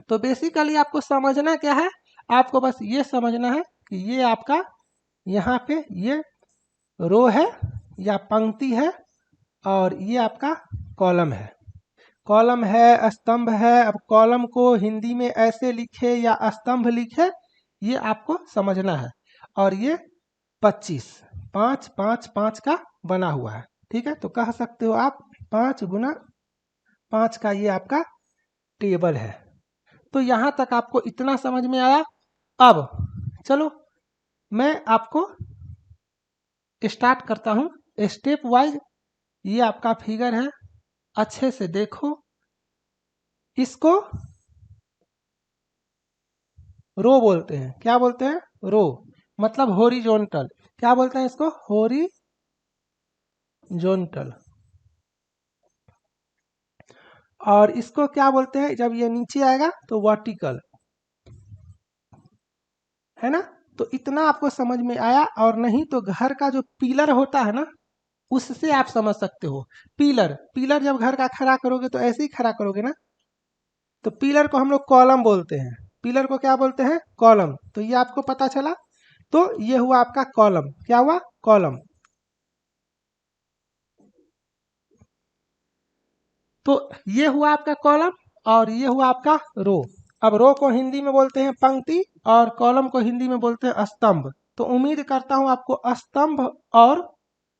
तो बेसिकली आपको समझना क्या है, आपको बस ये समझना है कि ये आपका यहाँ पे ये रो है या पंक्ति है और ये आपका कॉलम है। कॉलम है, स्तंभ है। अब कॉलम को हिंदी में ऐसे लिखे या स्तंभ लिखे, ये आपको समझना है। और ये 25 5 5 5 का बना हुआ है। ठीक है, तो कह सकते हो आप 5 गुना 5 का ये आपका टेबल है। तो यहाँ तक आपको इतना समझ में आया। अब चलो मैं आपको स्टार्ट करता हूँ स्टेप वाइज। ये आपका फिगर है, अच्छे से देखो। इसको रो बोलते हैं। क्या बोलते हैं? रो, मतलब हॉरिजॉन्टल। क्या बोलते हैं इसको? हॉरिजॉन्टल। और इसको क्या बोलते हैं जब ये नीचे आएगा? तो वर्टिकल, है ना। तो इतना आपको समझ में आया। और नहीं तो घर का जो पिलर होता है ना, उससे आप समझ सकते हो। पिलर जब घर का खड़ा करोगे तो ऐसे ही खड़ा करोगे ना, तो पिलर को हम लोग कॉलम बोलते हैं। पिलर को क्या बोलते हैं? कॉलम। तो ये आपको पता चला। तो ये हुआ आपका कॉलम। क्या हुआ? कॉलम। तो ये हुआ आपका कॉलम और ये हुआ आपका रो। अब रो को हिंदी में बोलते हैं पंक्ति और कॉलम को हिंदी में बोलते हैं स्तंभ। तो उम्मीद करता हूं आपको स्तंभ और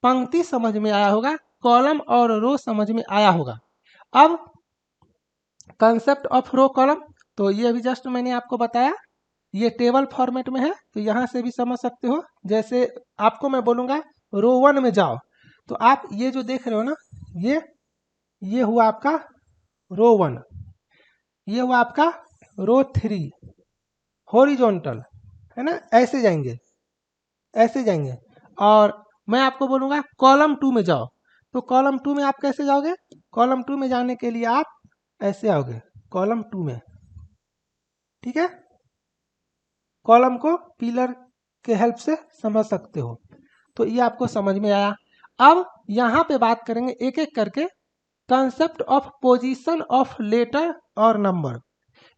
पंक्ति समझ में आया होगा, कॉलम और रो समझ में आया होगा। अब कंसेप्ट ऑफ रो कॉलम, तो ये अभी जस्ट मैंने आपको बताया, ये टेबल फॉर्मेट में है, तो यहाँ से भी समझ सकते हो। जैसे आपको मैं बोलूँगा रो 1 में जाओ, तो आप ये जो देख रहे हो ना, ये हुआ आपका रो 1, ये हुआ आपका रो 3 हॉरिजॉन्टल, है ना, ऐसे जाएंगे, ऐसे जाएंगे। और मैं आपको बोलूँगा कॉलम 2 में जाओ, तो कॉलम 2 में आप कैसे जाओगे? कॉलम 2 में जाने के लिए आप ऐसे आओगे कॉलम 2 में, ठीक है। कॉलम को पिलर के हेल्प से समझ सकते हो। तो ये आपको समझ में आया। अब यहाँ पे बात करेंगे एक एक करके concept of position of letter और नंबर।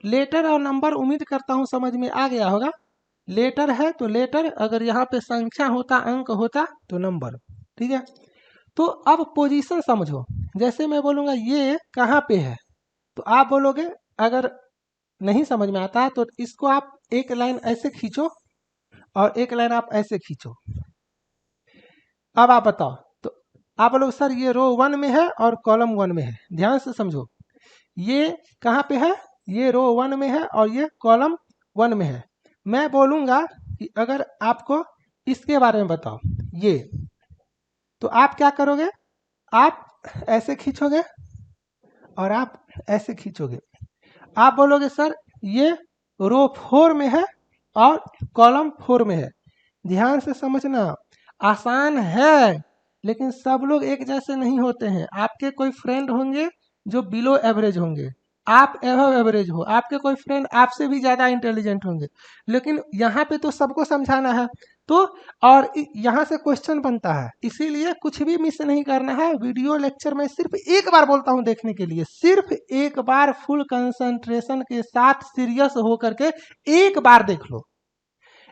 लेटर और नंबर उम्मीद करता हूँ समझ में आ गया होगा। लेटर है तो लेटर, अगर यहाँ पे संख्या होता, अंक होता तो नंबर, ठीक है। तो अब पोजीशन समझो, जैसे मैं बोलूँगा ये कहाँ पे है, तो आप बोलोगे, अगर नहीं समझ में आता तो इसको आप एक लाइन ऐसे खींचो और एक लाइन आप ऐसे खींचो। अब आप बताओ, तो आप बोलोगे सर ये रो 1 में है और कॉलम 1 में है। ध्यान से समझो, ये कहाँ पे है, ये रो 1 में है और ये कॉलम 1 में है। मैं बोलूँगा कि अगर आपको इसके बारे में बताओ ये, तो आप क्या करोगे, आप ऐसे खींचोगे और आप ऐसे खींचोगे। आप बोलोगे सर ये रो 4 में है और कॉलम 4 में है। ध्यान से समझना, आसान है, लेकिन सब लोग एक जैसे नहीं होते हैं। आपके कोई फ्रेंड होंगे जो बिलो एवरेज होंगे, आप एवव एवरेज हो, आपके कोई फ्रेंड आपसे भी ज़्यादा इंटेलिजेंट होंगे, लेकिन यहाँ पे तो सबको समझाना है। तो और यहाँ से क्वेश्चन बनता है, इसीलिए कुछ भी मिस नहीं करना है। वीडियो लेक्चर में सिर्फ एक बार बोलता हूँ देखने के लिए, सिर्फ एक बार फुल कंसंट्रेशन के साथ सीरियस होकर के एक बार देख लो,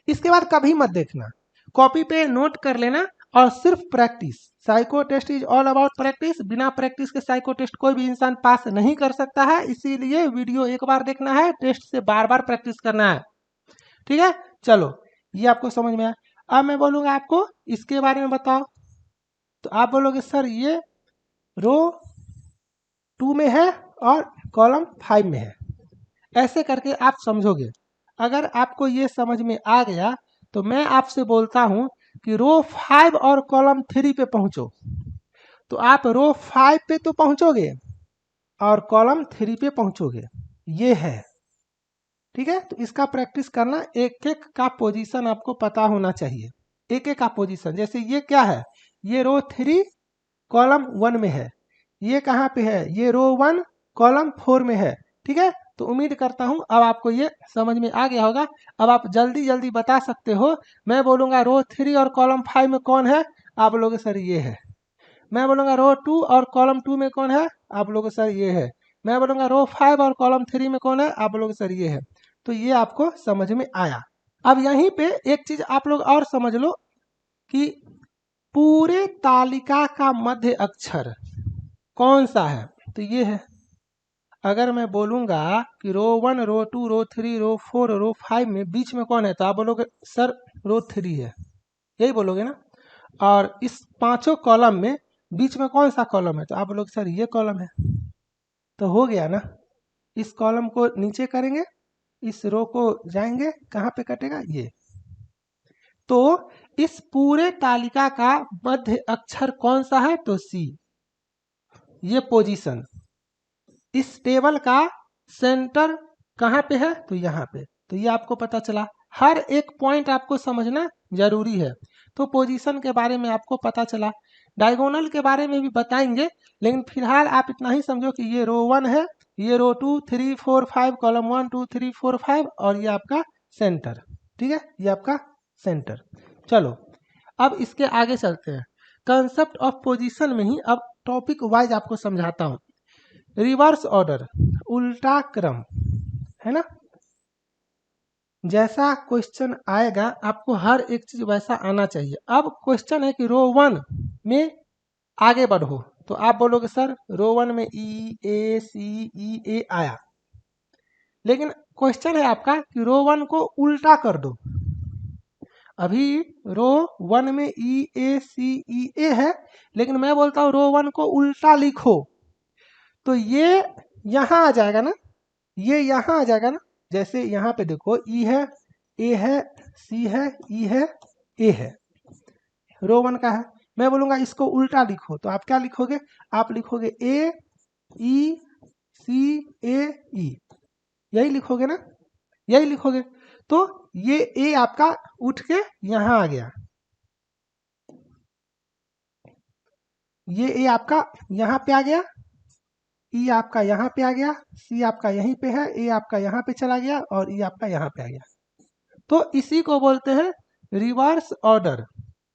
इसके बाद कभी मत देखना। कॉपी पे नोट कर लेना और सिर्फ practice. Psycho test is all about practice. बिना प्रैक्टिस के साइको टेस्ट कोई भी इंसान पास नहीं कर सकता है, इसीलिए वीडियो एक बार देखना है, टेस्ट से बार बार प्रैक्टिस करना है, ठीक है। चलो, ये आपको समझ में आया। अब मैं बोलूंगा आपको इसके बारे में बताओ, तो आप बोलोगे सर ये रो 2 में है और कॉलम 5 में है। ऐसे करके आप समझोगे। अगर आपको ये समझ में आ गया तो मैं आपसे बोलता हूं कि रो 5 और कॉलम 3 पे पहुंचो, तो आप रो 5 पे तो पहुंचोगे और कॉलम 3 पे पहुंचोगे, ये है, ठीक है। तो इसका प्रैक्टिस करना, एक एक का पोजीशन आपको पता होना चाहिए, एक एक का पोजीशन। जैसे ये क्या है, ये रो 3 कॉलम 1 में है, ये कहाँ पे है, ये रो 1 कॉलम 4 में है, ठीक है। तो उम्मीद करता हूं अब आपको ये समझ में आ गया होगा। अब आप जल्दी जल्दी बता सकते हो। मैं बोलूंगा रो 3 और कॉलम 5 में कौन है, आप बोलोगे सर ये है। मैं बोलूंगा रो 2 और कॉलम 2 में कौन है, आप बोलोगे सर ये है। मैं बोलूंगा रो 5 और कॉलम 3 में कौन है, आप बोलोगे सर ये है। तो ये आपको समझ में आया। अब यहीं पे एक चीज आप लोग और समझ लो कि पूरे तालिका का मध्य अक्षर कौन सा है, तो ये है। अगर मैं बोलूंगा कि रो 1 रो 2 रो 3 रो 4 रो 5 में बीच में कौन है, तो आप बोलोगे सर रो 3 है, यही बोलोगे ना। और इस पांचों कॉलम में बीच में कौन सा कॉलम है, तो आप बोलोगे सर ये कॉलम है। तो हो गया ना, इस कॉलम को नीचे करेंगे, इस रो को जाएंगे, कहाँ पे कटेगा ये। तो इस पूरे तालिका का मध्य अक्षर कौन सा है, तो सी। ये पोजीशन, इस टेबल का सेंटर कहाँ पे है, तो यहाँ पे। तो ये आपको पता चला। हर एक पॉइंट आपको समझना जरूरी है। तो पोजीशन के बारे में आपको पता चला, डायगोनल के बारे में भी बताएंगे, लेकिन फिलहाल आप इतना ही समझो कि ये रो 1 है, ये रो 2 3 4 5 कॉलम 1 2 3 4 5 और ये आपका सेंटर, ठीक है, ये आपका सेंटर। चलो अब इसके आगे चलते हैं। कंसेप्ट ऑफ पोजीशन में ही अब टॉपिक वाइज आपको समझाता हूँ। रिवर्स ऑर्डर, उल्टा क्रम, है ना। जैसा क्वेश्चन आएगा आपको हर एक चीज वैसा आना चाहिए। अब क्वेश्चन है कि रो 1 में आगे बढ़ो, तो आप बोलोगे सर रो 1 में ई ए सी ई ए आया, लेकिन क्वेश्चन है आपका कि रो 1 को उल्टा कर दो। अभी रो 1 में ई ए सी ई ए है, लेकिन मैं बोलता हूँ रो 1 को उल्टा लिखो तो ये यहाँ आ जाएगा ना, ये यहाँ आ जाएगा ना। जैसे यहाँ पे देखो ई है, ए है, सी है, ई है, ए है, रो 1 का है। मैं बोलूँगा इसको उल्टा लिखो तो आप क्या लिखोगे, आप लिखोगे ए ई सी ए ई, यही लिखोगे ना, यही लिखोगे। तो ये ए आपका उठ के यहाँ आ गया, ये ए आपका यहाँ पे आ गया, ई आपका यहाँ पे आ गया, सी आपका यहीं पे है, ए आपका यहाँ पे चला गया और ई आपका यहाँ पे आ गया। तो इसी को बोलते हैं रिवर्स ऑर्डर,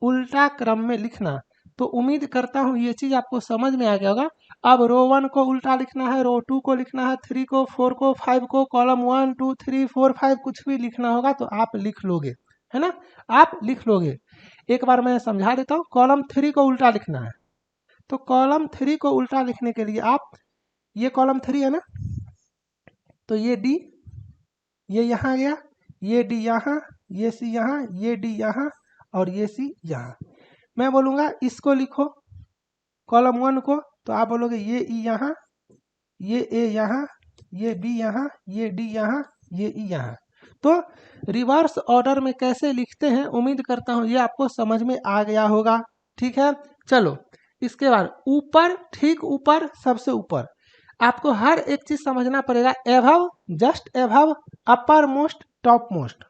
उल्टा क्रम में लिखना। तो उम्मीद करता हूँ ये चीज़ आपको समझ में आ गया होगा। अब रो 1 को उल्टा लिखना है, रो 2 को लिखना है, 3 को, 4 को, 5 को, कॉलम 1 2 3 4 5 कुछ भी लिखना होगा तो आप लिख लोगे, है ना, आप लिख लोगे। एक बार मैं समझा देता हूँ। कॉलम 3 को उल्टा लिखना है, तो कॉलम 3 को उल्टा लिखने के लिए आप, ये कॉलम 3 है ना, तो ये डी, ये यहाँ गया, ये डी यहाँ, ये सी यहाँ, ये डी यहाँ और ये सी यहाँ। मैं बोलूँगा इसको लिखो कॉलम 1 को, तो आप बोलोगे ये ई यहाँ, ये ए यहाँ, ये बी यहाँ, ये डी यहाँ, ये ई यहाँ। तो रिवर्स ऑर्डर में कैसे लिखते हैं उम्मीद करता हूँ ये आपको समझ में आ गया होगा। ठीक है, चलो इसके बाद ऊपर, ठीक ऊपर, सबसे ऊपर आपको हर एक चीज समझना पड़ेगा। Above, just above, upper most, top most,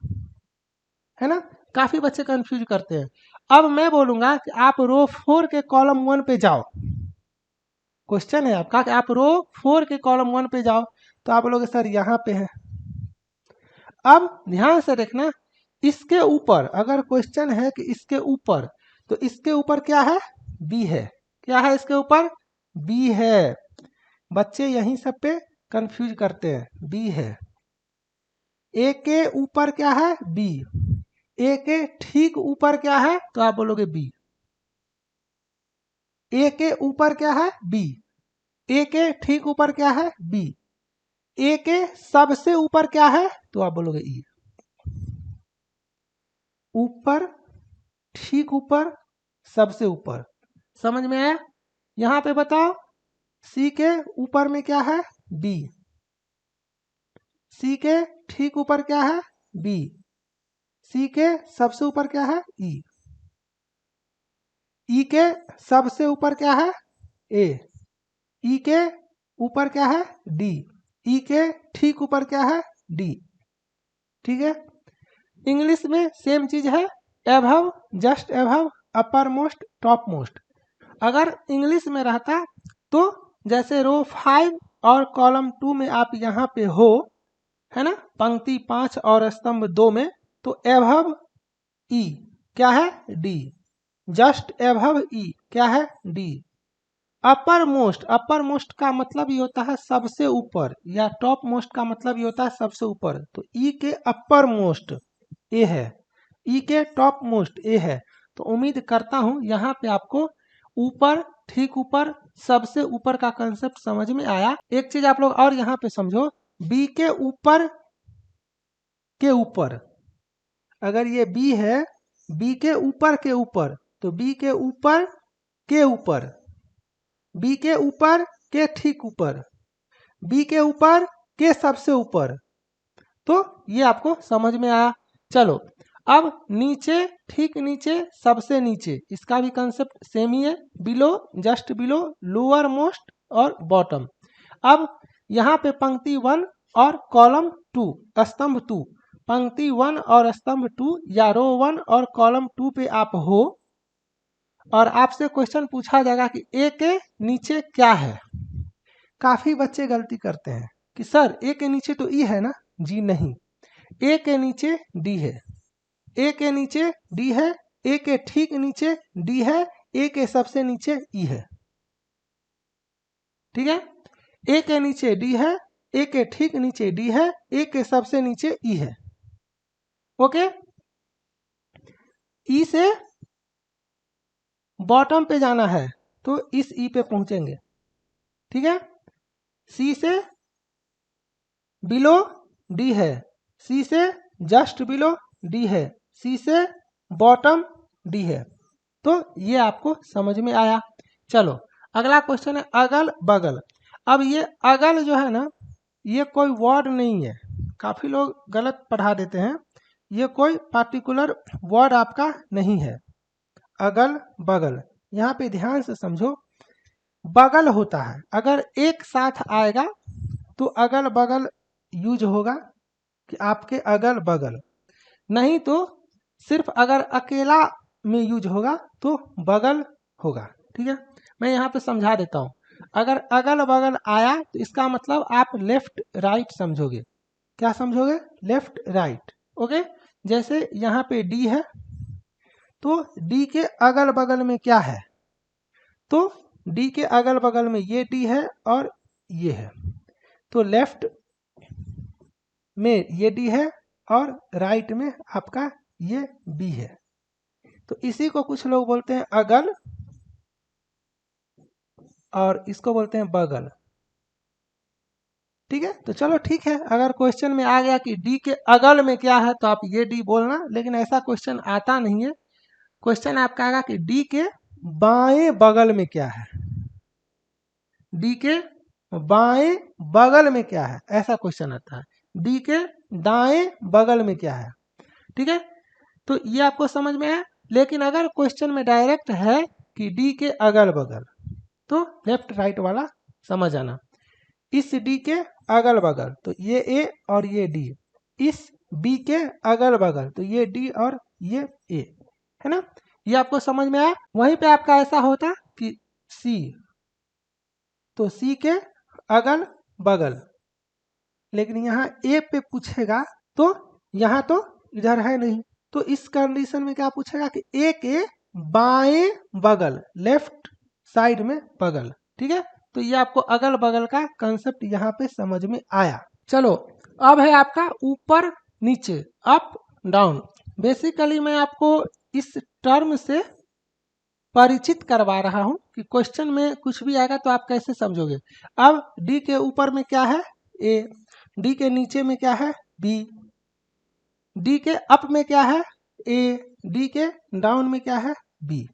है ना। काफी बच्चे कंफ्यूज करते हैं। अब मैं बोलूंगा कि आप रो 4 के कॉलम 1 पे जाओ, क्वेश्चन है आपका कि आप रो 4 के कॉलम 1 पे जाओ, तो आप बोलोगे सर यहाँ पे है। अब ध्यान से देखना, इसके ऊपर अगर क्वेश्चन है कि इसके ऊपर, तो इसके ऊपर क्या है, बी है। क्या है इसके ऊपर, बी है। बच्चे यहीं सब पे कंफ्यूज करते हैं, बी है। ए के ऊपर क्या है, बी। ए के ठीक ऊपर क्या है, तो आप बोलोगे बी। ए के ऊपर क्या है, बी। ए के ठीक ऊपर क्या है, बी। ए के सबसे ऊपर क्या है, तो आप बोलोगे ई। ऊपर, ठीक ऊपर, सबसे ऊपर, समझ में आया। यहां पे बताओ, सी के ऊपर में क्या है, बी। सी के ठीक ऊपर क्या है, बी। सी के सबसे ऊपर क्या है, ई। ई के सबसे ऊपर क्या है, ए। ई के ऊपर क्या है, डी। ई के ठीक ऊपर क्या है, डी। ठीक है। इंग्लिश में सेम चीज है, above, just above, upper most, top most. अगर इंग्लिश में रहता तो जैसे रो 5 और कॉलम 2 में आप यहाँ पे हो, है ना, पंक्ति 5 और स्तंभ 2 में, तो एभव ई क्या है, डी। जस्ट एभव ई क्या है, D. Upper most, upper most का मतलब ये होता है सबसे ऊपर, या टॉप मोस्ट का मतलब ये होता है सबसे ऊपर। तो ई के अपर मोस्ट ए है, ई के टॉप मोस्ट ए है। तो उम्मीद करता हूं यहाँ पे आपको ऊपर, ठीक ऊपर, सबसे ऊपर का कंसेप्ट समझ में आया। एक चीज आप लोग और यहाँ पे समझो, बी के ऊपर के ऊपर, अगर ये बी है, बी के ऊपर के ऊपर, तो बी के ऊपर के ऊपर, बी के ऊपर के ठीक ऊपर, बी के ऊपर के सबसे ऊपर। तो ये आपको समझ में आया। चलो अब नीचे, ठीक नीचे, सबसे नीचे, इसका भी कंसेप्ट सेम ही है। Below, just below, lower most और बॉटम। अब यहाँ पे पंक्ति 1 और कॉलम 2, स्तंभ 2, पंक्ति 1 और स्तंभ 2 या रो 1 और कॉलम 2 पे आप हो और आपसे क्वेश्चन पूछा जाएगा कि ए के नीचे क्या है। काफी बच्चे गलती करते हैं कि सर ए के नीचे तो ई है ना। जी नहीं, ए के नीचे डी है, ए के नीचे डी है, ए के ठीक नीचे डी है, ए के सबसे नीचे ई है। ठीक है, ए के नीचे डी है, ए के ठीक नीचे डी है, ए के सबसे नीचे ई है। ओके, ई से बॉटम पे जाना है तो इस ई पे पहुंचेंगे। ठीक है, सी से बिलो डी है, सी से जस्ट बिलो डी है, सी से बॉटम डी है। तो ये आपको समझ में आया। चलो अगला क्वेश्चन है अगल बगल। अब ये अगल जो है ना, ये कोई वर्ड नहीं है, काफ़ी लोग गलत पढ़ा देते हैं। ये कोई पार्टिकुलर वर्ड आपका नहीं है। अगल बगल, यहाँ पे ध्यान से समझो, बगल होता है, अगर एक साथ आएगा तो अगल बगल यूज होगा कि आपके अगल बगल, नहीं तो सिर्फ अगर अकेला में यूज होगा तो बगल होगा। ठीक है, मैं यहाँ पे समझा देता हूँ। अगर अगल बगल आया तो इसका मतलब आप लेफ्ट राइट समझोगे। क्या समझोगे? Left right. ओके, जैसे यहाँ पे डी है तो डी के अगल बगल में क्या है? तो डी के अगल बगल में ये डी है और ये है, तो लेफ्ट में ये डी है और राइट में आपका ये बी है। तो इसी को कुछ लोग बोलते हैं अगल और इसको बोलते हैं बगल। ठीक है, तो चलो ठीक है, अगर क्वेश्चन में आ गया कि डी के अगल में क्या है तो आप ये डी बोलना, लेकिन ऐसा क्वेश्चन आता नहीं है। क्वेश्चन आपका आएगा कि डी के बाएं बगल में क्या है, डी के बाएं बगल में क्या है, ऐसा क्वेश्चन आता है। डी के दाएं बगल में क्या है। ठीक है, तो ये आपको समझ में है। लेकिन अगर क्वेश्चन में डायरेक्ट है कि डी के अगल बगल, तो लेफ्ट राइट वाला समझ आना। इस डी के अगल बगल तो ये ए और ये डी, इस बी के अगल बगल तो ये डी और ये ए, है ना। ये आपको समझ में आया। वहीं पे आपका ऐसा होता कि सी, तो सी के अगल बगल, लेकिन यहाँ ए पे पूछेगा तो यहाँ तो इधर है नहीं, तो इस कंडीशन में क्या पूछेगा कि ए के बाएं बगल, लेफ्ट साइड में बगल। ठीक है, तो ये आपको अगल बगल का कंसेप्ट यहाँ पे समझ में आया। चलो अब है आपका ऊपर नीचे, अप डाउन। बेसिकली मैं आपको इस टर्म से परिचित करवा रहा हूं कि क्वेश्चन में कुछ भी आएगा तो आप कैसे समझोगे। अब डी के ऊपर में क्या है? ए। डी के नीचे में क्या है? बी। डी के अप में क्या है? ए। डी के डाउन में क्या है? बी।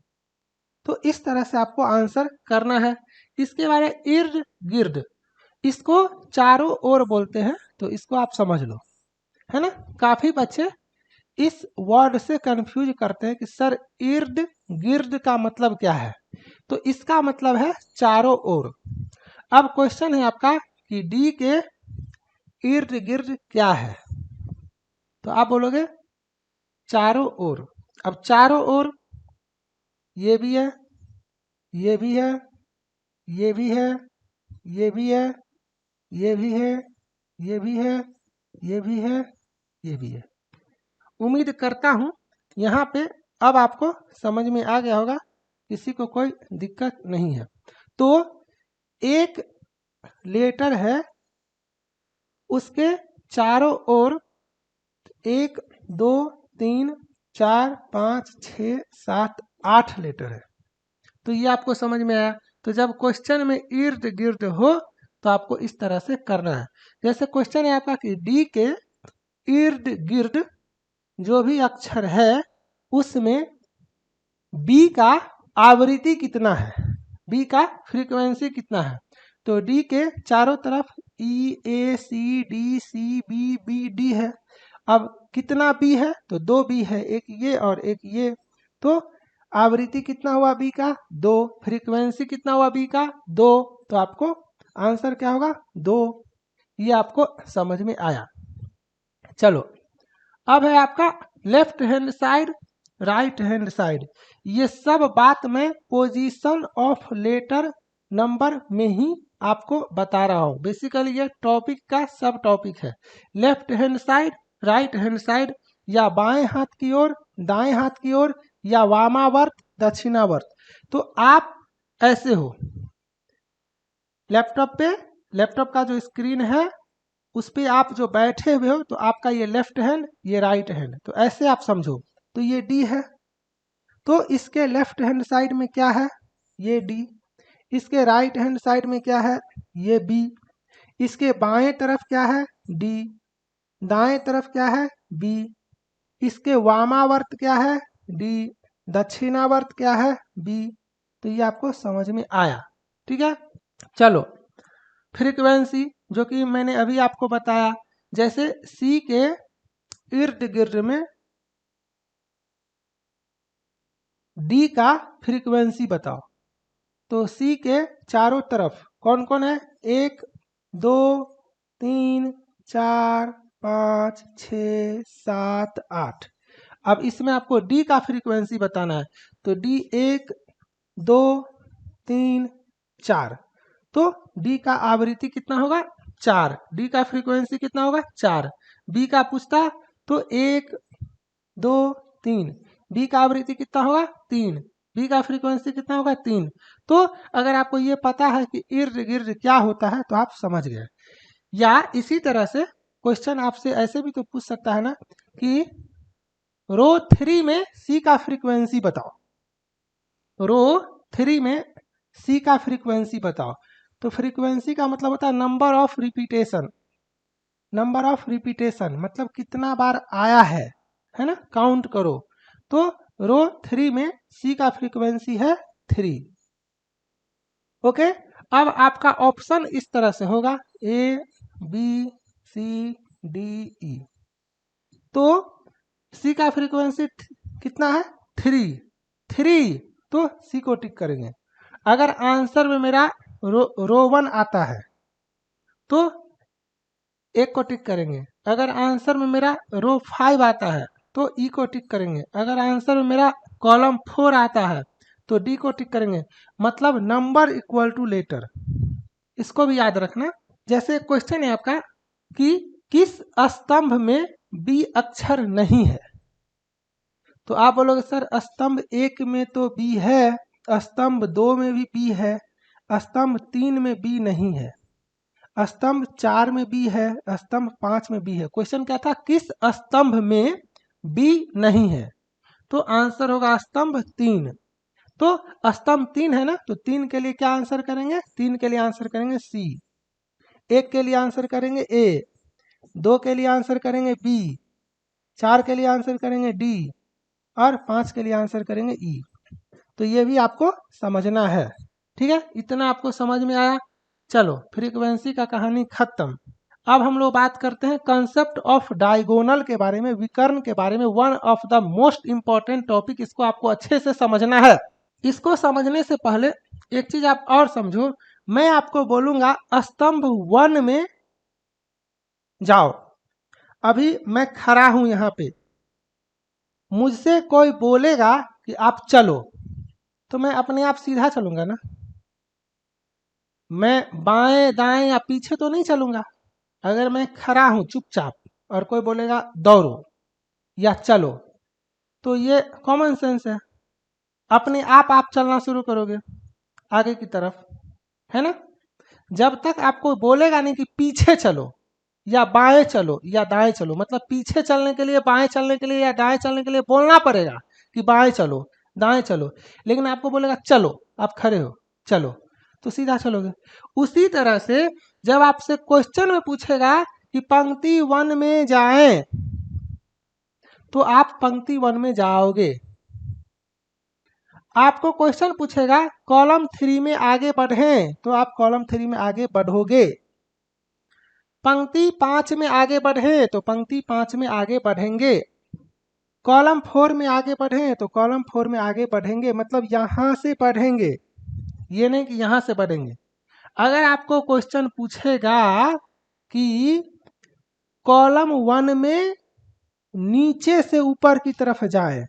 तो इस तरह से आपको आंसर करना है। इसके बारे इर्द गिर्द, इसको चारों ओर बोलते हैं, तो इसको आप समझ लो, है ना। काफी बच्चे इस वर्ड से कंफ्यूज करते हैं कि सर इर्द गिर्द का मतलब क्या है, तो इसका मतलब है चारों ओर। अब क्वेश्चन है आपका कि डी के इर्द गिर्द क्या है, तो आप बोलोगे चारों ओर। अब चारों ओर ये भी है, ये भी है, ये भी है, ये भी है, ये भी है, ये भी है, ये भी है, ये भी है। उम्मीद करता हूं यहाँ पे अब आपको समझ में आ गया होगा, किसी को कोई दिक्कत नहीं है। तो एक लेटर है, उसके चारों ओर 1 2 3 4 5 6 7 8 लेटर है, तो ये आपको समझ में आया। तो जब क्वेश्चन में इर्द गिर्द हो तो आपको इस तरह से करना है। जैसे क्वेश्चन है आपका कि डी के इर्द गिर्द जो भी अक्षर है उसमें बी का आवृत्ति कितना है, बी का फ्रीक्वेंसी कितना है। तो डी के चारों तरफ E A C D C B B D है। अब कितना बी है? तो 2 बी है, एक ये और एक ये। तो आवृत्ति कितना हुआ बी का? 2। फ्रीक्वेंसी कितना हुआ बी का? 2। तो आपको आंसर क्या होगा? 2। ये आपको समझ में आया। चलो अब है आपका left hand side, right hand side. ये सब बात मैं पोजीशन ऑफ लेटर नंबर में ही आपको बता रहा हूँ। बेसिकली ये टॉपिक का सब टॉपिक है। Left hand side, right hand side, या बाएं हाथ की ओर, दाएं हाथ की ओर, या वामावर्त, दक्षिणावर्त। तो आप ऐसे हो लैपटॉप पे, लैपटॉप का जो स्क्रीन है उस पे आप जो बैठे हुए हो, तो आपका ये लेफ्ट हैंड, ये राइट हैंड, तो ऐसे आप समझो। तो ये डी है, तो इसके लेफ्ट हैंड साइड में क्या है? ये डी। इसके राइट हैंड साइड में क्या है? ये बी। इसके बाएं तरफ क्या है? डी। दाएं तरफ क्या है? बी। इसके वामावर्त क्या है? डी, दक्षिणावर्त क्या है बी। तो ये आपको समझ में आया, ठीक है। चलो फ्रीक्वेंसी जो कि मैंने अभी आपको बताया, जैसे सी के इर्द गिर्द में डी का फ्रीक्वेंसी बताओ। तो सी के चारों तरफ कौन कौन है, 1 2 3 4 5 6 7 8। अब इसमें आपको डी का फ्रीक्वेंसी बताना है। तो डी 1 2 3 4, तो डी का आवृत्ति कितना होगा 4, डी का फ्रीक्वेंसी कितना होगा 4। बी का पूछता तो 1 2 3, बी का आवृत्ति कितना होगा 3, बी का फ्रीक्वेंसी कितना होगा 3। तो अगर आपको ये पता है कि इर्द गिर्द क्या होता है तो आप समझ गए। या इसी तरह से क्वेश्चन आपसे ऐसे भी तो पूछ सकता है ना कि रो 3 में सी का फ्रीक्वेंसी बताओ, रो 3 में सी का फ्रीक्वेंसी बताओ। तो फ्रीक्वेंसी का मतलब होता है number of repetition, number of repetition मतलब कितना बार आया है ना, काउंट करो। तो रो 3 में सी का फ्रीक्वेंसी है 3। ओके, अब आपका ऑप्शन इस तरह से होगा ए बी सी डी ई। तो सी का फ्रीक्वेंसी कितना है 3, तो सी को टिक करेंगे। अगर आंसर में मेरा रो 1 आता है तो एक को टिक करेंगे। अगर आंसर में मेरा रो 5 आता है तो ई को टिक करेंगे। अगर आंसर में मेरा कॉलम 4 आता है तो डी को टिक करेंगे। मतलब नंबर इक्वल टू लेटर, इसको भी याद रखना। जैसे क्वेश्चन है आपका कि किस स्तंभ में बी अक्षर नहीं है, तो आप बोलोगे सर स्तंभ 1 में तो बी है, स्तंभ 2 में भी बी है, स्तंभ 3 में बी नहीं है, स्तंभ 4 में बी है, स्तंभ 5 में बी है। क्वेश्चन क्या था, किस स्तंभ में बी नहीं है। तो आंसर होगा स्तंभ 3। तो स्तंभ 3 है ना, तो 3 के लिए क्या आंसर करेंगे, 3 के लिए आंसर करेंगे सी, 1 के लिए आंसर करेंगे ए, 2 के लिए आंसर करेंगे बी, 4 के लिए आंसर करेंगे डी और 5 के लिए आंसर करेंगे ई। तो ये भी आपको समझना है, ठीक है। इतना आपको समझ में आया। चलो फ्रीक्वेंसी का कहानी खत्म। अब हम लोग बात करते हैं कंसेप्ट ऑफ डायगोनल के बारे में, विकर्ण के बारे में। One of the most important topic, इसको आपको अच्छे से समझना है। इसको समझने से पहले एक चीज आप और समझो, मैं आपको बोलूंगा स्तंभ 1 में जाओ। अभी मैं खड़ा हूं यहाँ पे, मुझसे कोई बोलेगा कि आप चलो, तो मैं अपने आप सीधा चलूंगा ना, मैं बाएं दाएं या पीछे तो नहीं चलूंगा। अगर मैं खड़ा हूं चुपचाप और कोई बोलेगा दौड़ो या चलो, तो ये कॉमन सेंस है, अपने आप चलना शुरू करोगे आगे की तरफ, है ना। जब तक आपको बोलेगा नहीं कि पीछे चलो या बाएं चलो या दाएं चलो, मतलब पीछे चलने के लिए, बाएं चलने के लिए या दाएं चलने के लिए बोलना पड़ेगा कि बाएं चलो दाएं चलो, लेकिन आपको बोलेगा चलो, आप खड़े हो चलो, तो सीधा चलोगे। उसी तरह से जब आपसे क्वेश्चन में पूछेगा कि पंक्ति 1 में जाएं, तो आप पंक्ति 1 में जाओगे। आपको क्वेश्चन पूछेगा कॉलम 3 में आगे बढ़ें, तो आप कॉलम 3 में आगे बढ़ोगे। पंक्ति 5 में आगे बढ़े तो पंक्ति 5 में आगे बढ़ेंगे। कॉलम 4 में आगे बढ़े तो कॉलम 4 में आगे बढ़ेंगे, मतलब यहां से बढ़ेंगे, ये नहीं कि यहां से बढ़ेंगे। अगर आपको क्वेश्चन पूछेगा कि कॉलम 1 में नीचे से ऊपर की तरफ जाएं,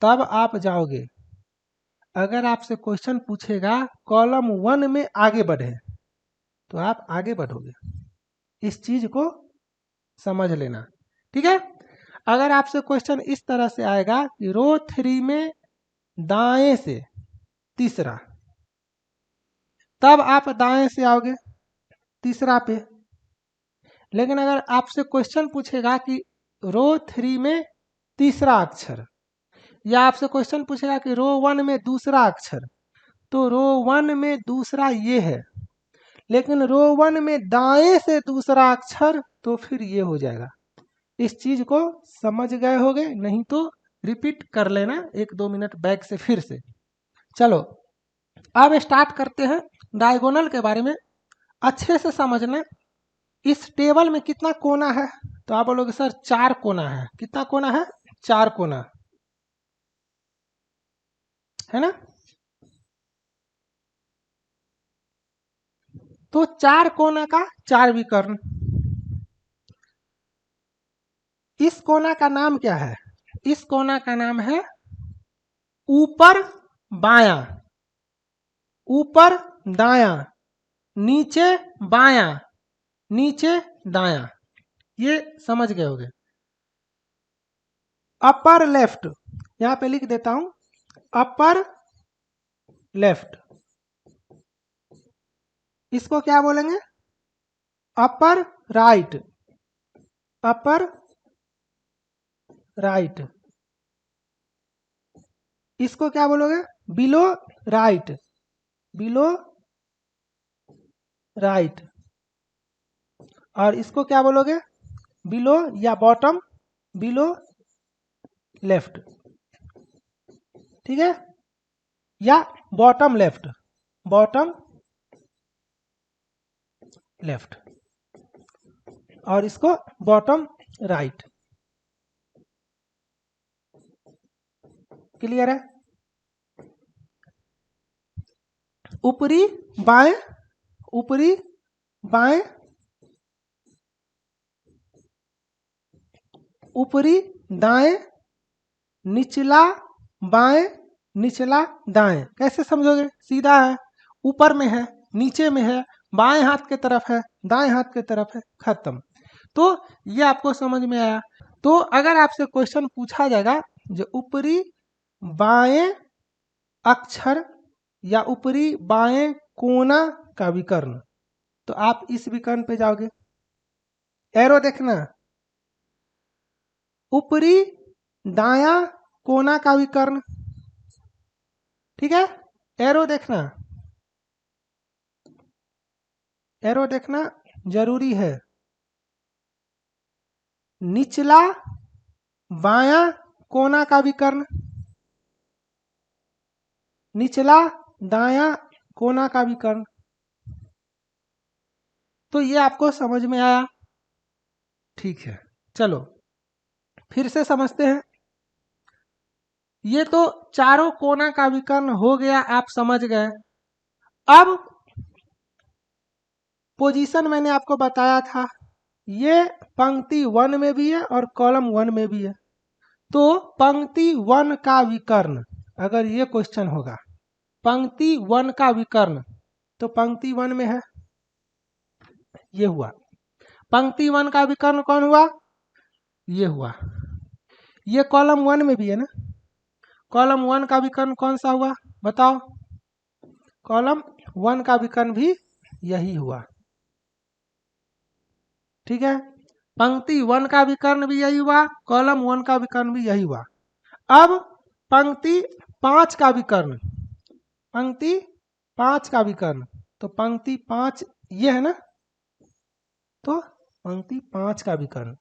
तब आप जाओगे। अगर आपसे क्वेश्चन पूछेगा कॉलम 1 में आगे बढ़े, तो आप आगे बढ़ोगे। इस चीज को समझ लेना, ठीक है। अगर आपसे क्वेश्चन इस तरह से आएगा कि रो 3 में दाएं से तीसरा, तब आप दाएं से आओगे तीसरा पे। लेकिन अगर आपसे क्वेश्चन पूछेगा कि रो 3 में तीसरा अक्षर, या आपसे क्वेश्चन पूछेगा कि रो 1 में दूसरा अक्षर, तो रो 1 में दूसरा ये है, लेकिन रो 1 में दाएं से दूसरा अक्षर, तो फिर ये हो जाएगा। इस चीज को समझ गए होगे, नहीं तो रिपीट कर लेना 1-2 मिनट बैक से फिर से। चलो अब स्टार्ट करते हैं डायगोनल के बारे में। अच्छे से समझना, इस टेबल में कितना कोना है, तो आप बोलोगे सर 4 कोना है। कितना कोना है? 4 कोना है ना। तो 4 कोना का 4 विकर्ण। इस कोना का नाम क्या है? इस कोना का नाम है ऊपर बायां, ऊपर दायां, नीचे बायां, नीचे दायां। ये समझ गए होगे। अपर लेफ्ट, यहां पे लिख देता हूं अपर लेफ्ट। इसको क्या बोलेंगे? Upper right, upper right. इसको क्या बोलोगे? Below right, below right. और इसको क्या बोलोगे? बिलो या बॉटम, बिलो लेफ्ट। ठीक है, या बॉटम लेफ्ट, बॉटम लेफ्ट। और इसको बॉटम राइट। क्लियर है? ऊपरी बाएं, ऊपरी बाएं, ऊपरी दाएं, निचला बाएं, निचला दाएं। कैसे समझोगे? सीधा है, ऊपर में है, नीचे में है, बाएं हाथ के तरफ है, दाएं हाथ के तरफ है, खत्म। तो ये आपको समझ में आया। तो अगर आपसे क्वेश्चन पूछा जाएगा जो ऊपरी बाएं अक्षर या ऊपरी बाएं कोना का विकर्ण, तो आप इस विकर्ण पे जाओगे। एरो देखना, ऊपरी दायां कोना का विकर्ण। ठीक है, एरो देखना, एरो देखना जरूरी है। निचला बायां कोना का विकर्ण, निचला दायां कोना का विकर्ण। तो ये आपको समझ में आया? ठीक है, चलो फिर से समझते हैं। ये तो चारों कोना का विकर्ण हो गया, आप समझ गए। अब पोजीशन मैंने आपको बताया था, ये पंक्ति 1 में भी है और कॉलम 1 में भी है। तो पंक्ति 1 का विकर्ण, अगर ये क्वेश्चन होगा पंक्ति 1 का विकर्ण, तो पंक्ति 1 में है, ये हुआ। पंक्ति 1 का विकर्ण कौन हुआ? ये हुआ। ये कॉलम 1 में भी है ना, कॉलम 1 का विकर्ण कौन सा हुआ बताओ? कॉलम 1 का विकर्ण भी यही हुआ। ठीक है, पंक्ति 1 का विकर्ण भी यही हुआ, कॉलम 1 का विकर्ण भी यही हुआ। अब पंक्ति 5 का विकर्ण, पंक्ति 5 का विकर्ण, तो पंक्ति 5 ये है ना, तो पंक्ति 5 का विकर्ण।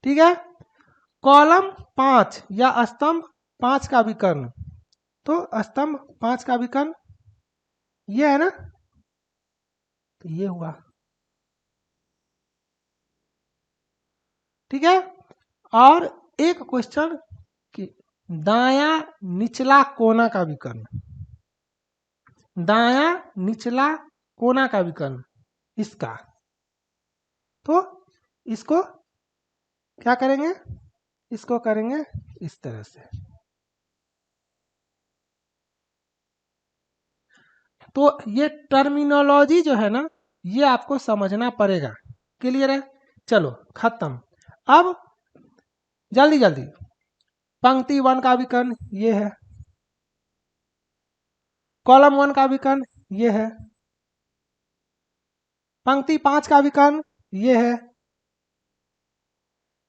ठीक है, कॉलम 5 या स्तंभ 5 का विकर्ण, तो स्तंभ 5 का विकर्ण ये है ना, तो ये हुआ। ठीक है, और एक क्वेश्चन कि दाया निचला कोना का विकर्ण, दाया निचला कोना का विकर्ण इसका, तो इसको क्या करेंगे? इसको करेंगे इस तरह से। तो ये टर्मिनोलॉजी जो है ना, ये आपको समझना पड़ेगा। क्लियर है? चलो खत्म। अब जल्दी जल्दी, पंक्ति 1 का विकर्ण ये है, कॉलम 1 का विकर्ण ये है, पंक्ति 5 का विकर्ण ये है,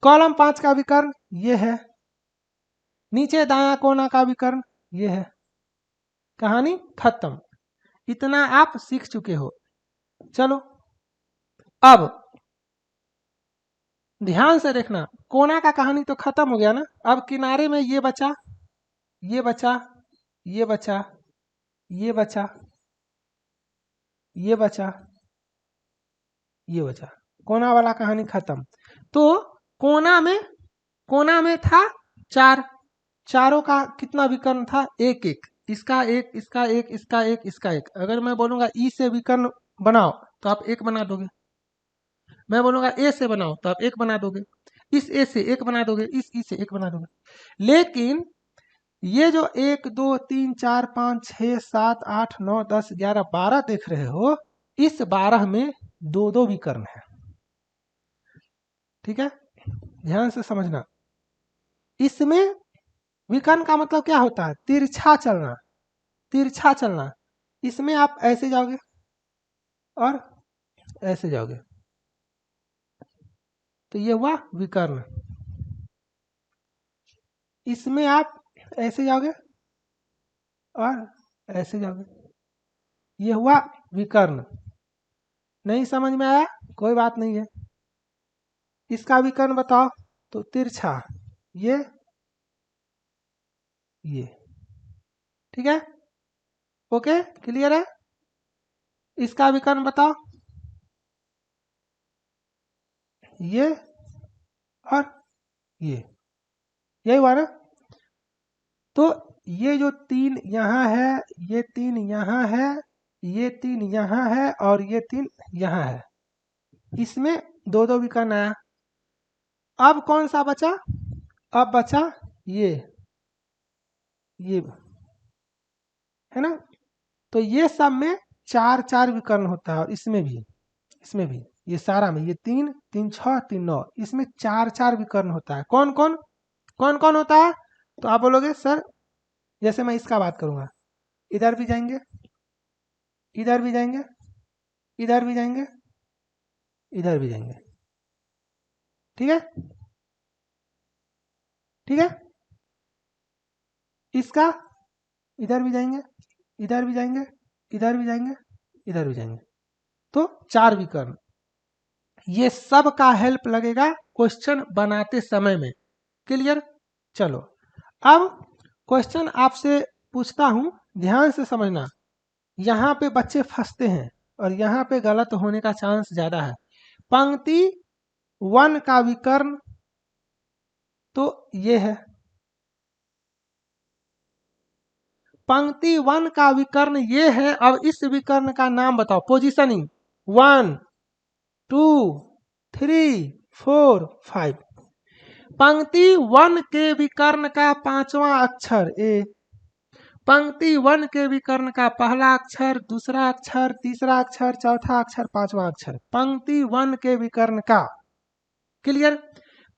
कॉलम 5 का विकर्ण ये है, नीचे दाया कोना का विकर्ण ये है। कहानी खत्म। इतना आप सीख चुके हो। चलो अब ध्यान से देखना, कोना का कहानी तो खत्म हो गया ना। अब किनारे में ये बचा, ये बचा, ये बचा, ये बचा, ये बचा, ये बचा, कोना वाला कहानी खत्म। तो कोना में, कोना में था चार, चारों का कितना विकर्ण था? एक एक, इसका एक, इसका एक, इसका एक, इसका एक। अगर मैं बोलूंगा ई से विकर्ण बनाओ तो आप एक बना दोगे, मैं बोलूंगा ए से बनाओ तो आप एक बना दोगे, इस ए से एक बना दोगे, इस ई से एक बना दोगे। लेकिन ये जो 1 2 3 4 5 6 7 8 9 10 11 12 देख रहे हो, इस 12 में दो दो विकर्ण है। ठीक है, ध्यान से समझना। इसमें विकर्ण का मतलब क्या होता है? तिरछा चलना, तिरछा चलना। इसमें आप ऐसे जाओगे और ऐसे जाओगे तो ये हुआ विकर्ण। इसमें आप ऐसे जाओगे और ऐसे जाओगे, ये हुआ विकर्ण। नहीं समझ में आया? कोई बात नहीं है। इसका विकर्ण बताओ तो तिरछा, ये, ये। ठीक है, ओके, क्लियर है? इसका विकर्ण बताओ, ये और ये, यही हुआ ना? तो ये जो तीन यहाँ है, ये तीन यहाँ है, ये तीन यहाँ है और ये तीन यहाँ है, इसमें दो दो विकर्ण आया। अब कौन सा बचा? अब बचा ये है ना? तो ये सब में चार चार विकर्ण होता है, और इसमें भी, इसमें भी, ये सारा में, ये 3 3 6 3 9, इसमें चार चार विकर्ण होता है। कौन कौन, कौन कौन होता है? तो आप बोलोगे सर, जैसे मैं इसका बात करूंगा, इधर भी जाएंगे, इधर भी जाएंगे, इधर भी जाएंगे, इधर भी जाएंगे। ठीक है, ठीक है। इसका इधर भी जाएंगे, इधर भी जाएंगे, इधर भी जाएंगे, इधर भी जाएंगे, तो चार विकर्ण। ये सब का हेल्प लगेगा क्वेश्चन बनाते समय में। क्लियर? चलो, अब क्वेश्चन आपसे पूछता हूं, ध्यान से समझना। यहाँ पे बच्चे फंसते हैं और यहाँ पे गलत होने का चांस ज्यादा है। पंक्ति 1 का विकर्ण तो ये है, पंक्ति 1 का विकर्ण ये है। अब इस विकर्ण का नाम बताओ, पोजीशनिंग 1 2 3 4 5। पंक्ति 1 के विकर्ण का पांचवा अक्षर ए, पंक्ति 1 के विकर्ण का पहला अक्षर, दूसरा अक्षर, तीसरा अक्षर, चौथा अक्षर, पांचवा अक्षर, पंक्ति 1 के विकर्ण का। क्लियर?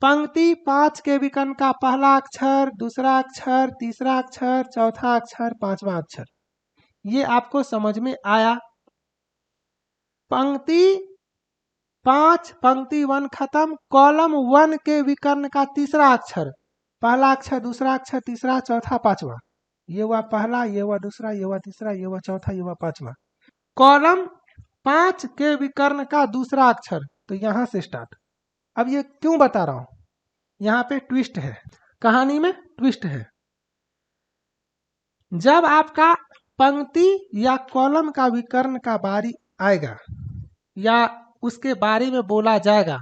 पंक्ति 5 के विकर्ण का पहला अक्षर, दूसरा अक्षर, तीसरा अक्षर, चौथा अक्षर, पांचवा अक्षर। ये आपको समझ में आया? पंक्ति 5, पंक्ति 1 खत्म। कॉलम 1 के विकर्ण का तीसरा अक्षर, पहला अक्षर, दूसरा अक्षर, तीसरा, चौथा, पांचवा। ये हुआ पहला, ये हुआ दूसरा, ये हुआ तीसरा, ये हुआ चौथा, ये हुआ पांचवा। कॉलम 5 के विकर्ण का दूसरा अक्षर, तो यहां से स्टार्ट। अब ये क्यों बता रहा हूं? यहाँ पे ट्विस्ट है, कहानी में ट्विस्ट है। जब आपका पंक्ति या कॉलम का विकर्ण का बारी आएगा या उसके बारे में बोला जाएगा,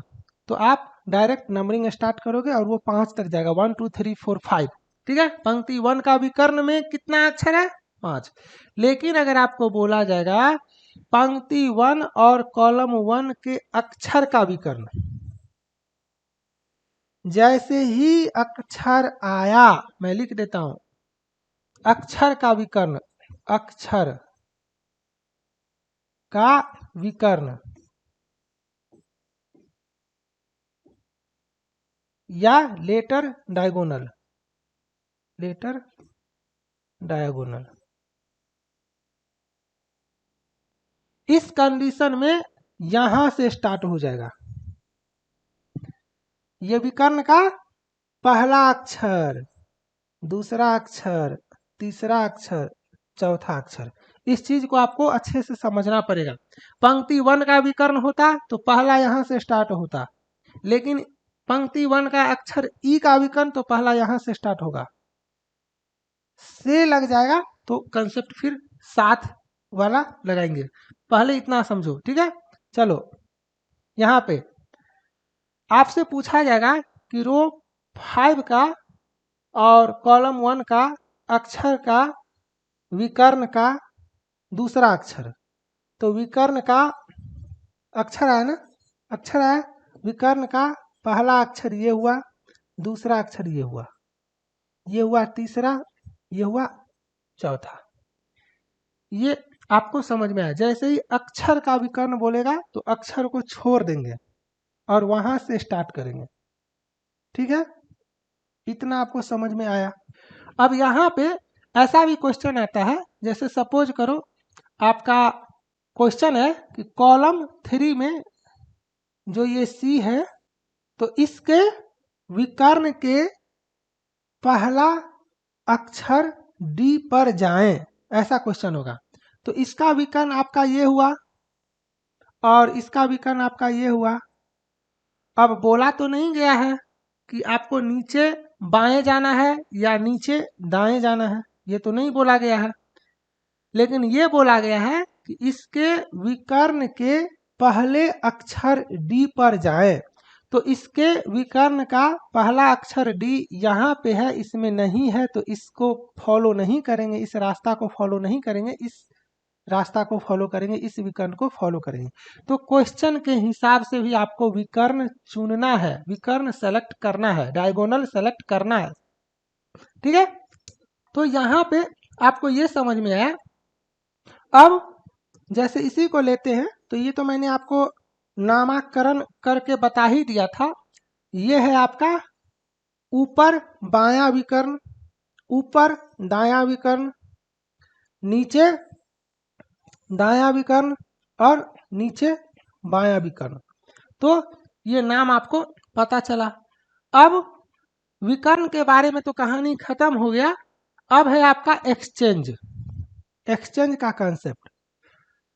तो आप डायरेक्ट नंबरिंग स्टार्ट करोगे और वो 5 तक जाएगा, 1 2 3 4 5। ठीक है, पंक्ति 1 का विकर्ण में कितना अक्षर है? 5। लेकिन अगर आपको बोला जाएगा पंक्ति 1 और कॉलम 1 के अक्षर का विकर्ण, जैसे ही अक्षर आया, मैं लिख देता हूं, अक्षर का विकर्ण, अक्षर का विकर्ण या लेटर डायगोनल, लेटर डायगोनल, इस कंडीशन में यहां से स्टार्ट हो जाएगा। ये विकर्ण का पहला अक्षर, दूसरा अक्षर, तीसरा अक्षर, चौथा अक्षर। इस चीज को आपको अच्छे से समझना पड़ेगा। पंक्ति 1 का विकर्ण होता तो पहला यहां से स्टार्ट होता, लेकिन पंक्ति 1 का अक्षर ई का विकर्ण तो पहला यहां से स्टार्ट होगा, से लग जाएगा तो कंसेप्ट फिर साथ वाला लगाएंगे। पहले इतना समझो, ठीक है। चलो यहाँ पे आपसे पूछा जाएगा कि रो 5 का और कॉलम 1 का अक्षर का विकर्ण का दूसरा अक्षर, तो विकर्ण का अक्षर आया ना, अक्षर आया, विकर्ण का पहला अक्षर ये हुआ, दूसरा अक्षर ये हुआ, ये हुआ तीसरा, ये हुआ चौथा। ये आपको समझ में आया। जैसे ही अक्षर का विकर्ण बोलेगा तो अक्षर को छोड़ देंगे और वहां से स्टार्ट करेंगे, ठीक है। इतना आपको समझ में आया। अब यहाँ पे ऐसा भी क्वेश्चन आता है, जैसे सपोज करो आपका क्वेश्चन है कि कॉलम 3 में जो ये सी है तो इसके विकर्ण के पहला अक्षर डी पर जाएं, ऐसा क्वेश्चन होगा। तो इसका विकर्ण आपका ये हुआ और इसका विकर्ण आपका ये हुआ। अब बोला तो नहीं गया है कि आपको नीचे बाएं जाना है या नीचे दाएं जाना है, ये तो नहीं बोला गया है, लेकिन ये बोला गया है कि इसके विकर्ण के पहले अक्षर डी पर जाएं। तो इसके विकर्ण का पहला अक्षर डी यहाँ पे है, इसमें नहीं है, तो इसको फॉलो नहीं करेंगे, इस रास्ता को फॉलो नहीं करेंगे, इस रास्ता को फॉलो करेंगे, इस विकर्ण को फॉलो करेंगे। तो क्वेश्चन के हिसाब से भी आपको विकर्ण चुनना है, विकर्ण सेलेक्ट करना है, डायगोनल सेलेक्ट करना है, ठीक है। तो यहाँ पे आपको ये समझ में आया। अब जैसे इसी को लेते हैं, तो ये तो मैंने आपको नामकरण करके बता ही दिया था। ये है आपका ऊपर बायां विकर्ण, ऊपर दायां विकर्ण, नीचे दायां विकर्ण और नीचे बायां विकर्ण। तो ये नाम आपको पता चला। अब विकर्ण के बारे में तो कहानी खत्म हो गया। अब है आपका एक्सचेंज, एक्सचेंज का कंसेप्ट।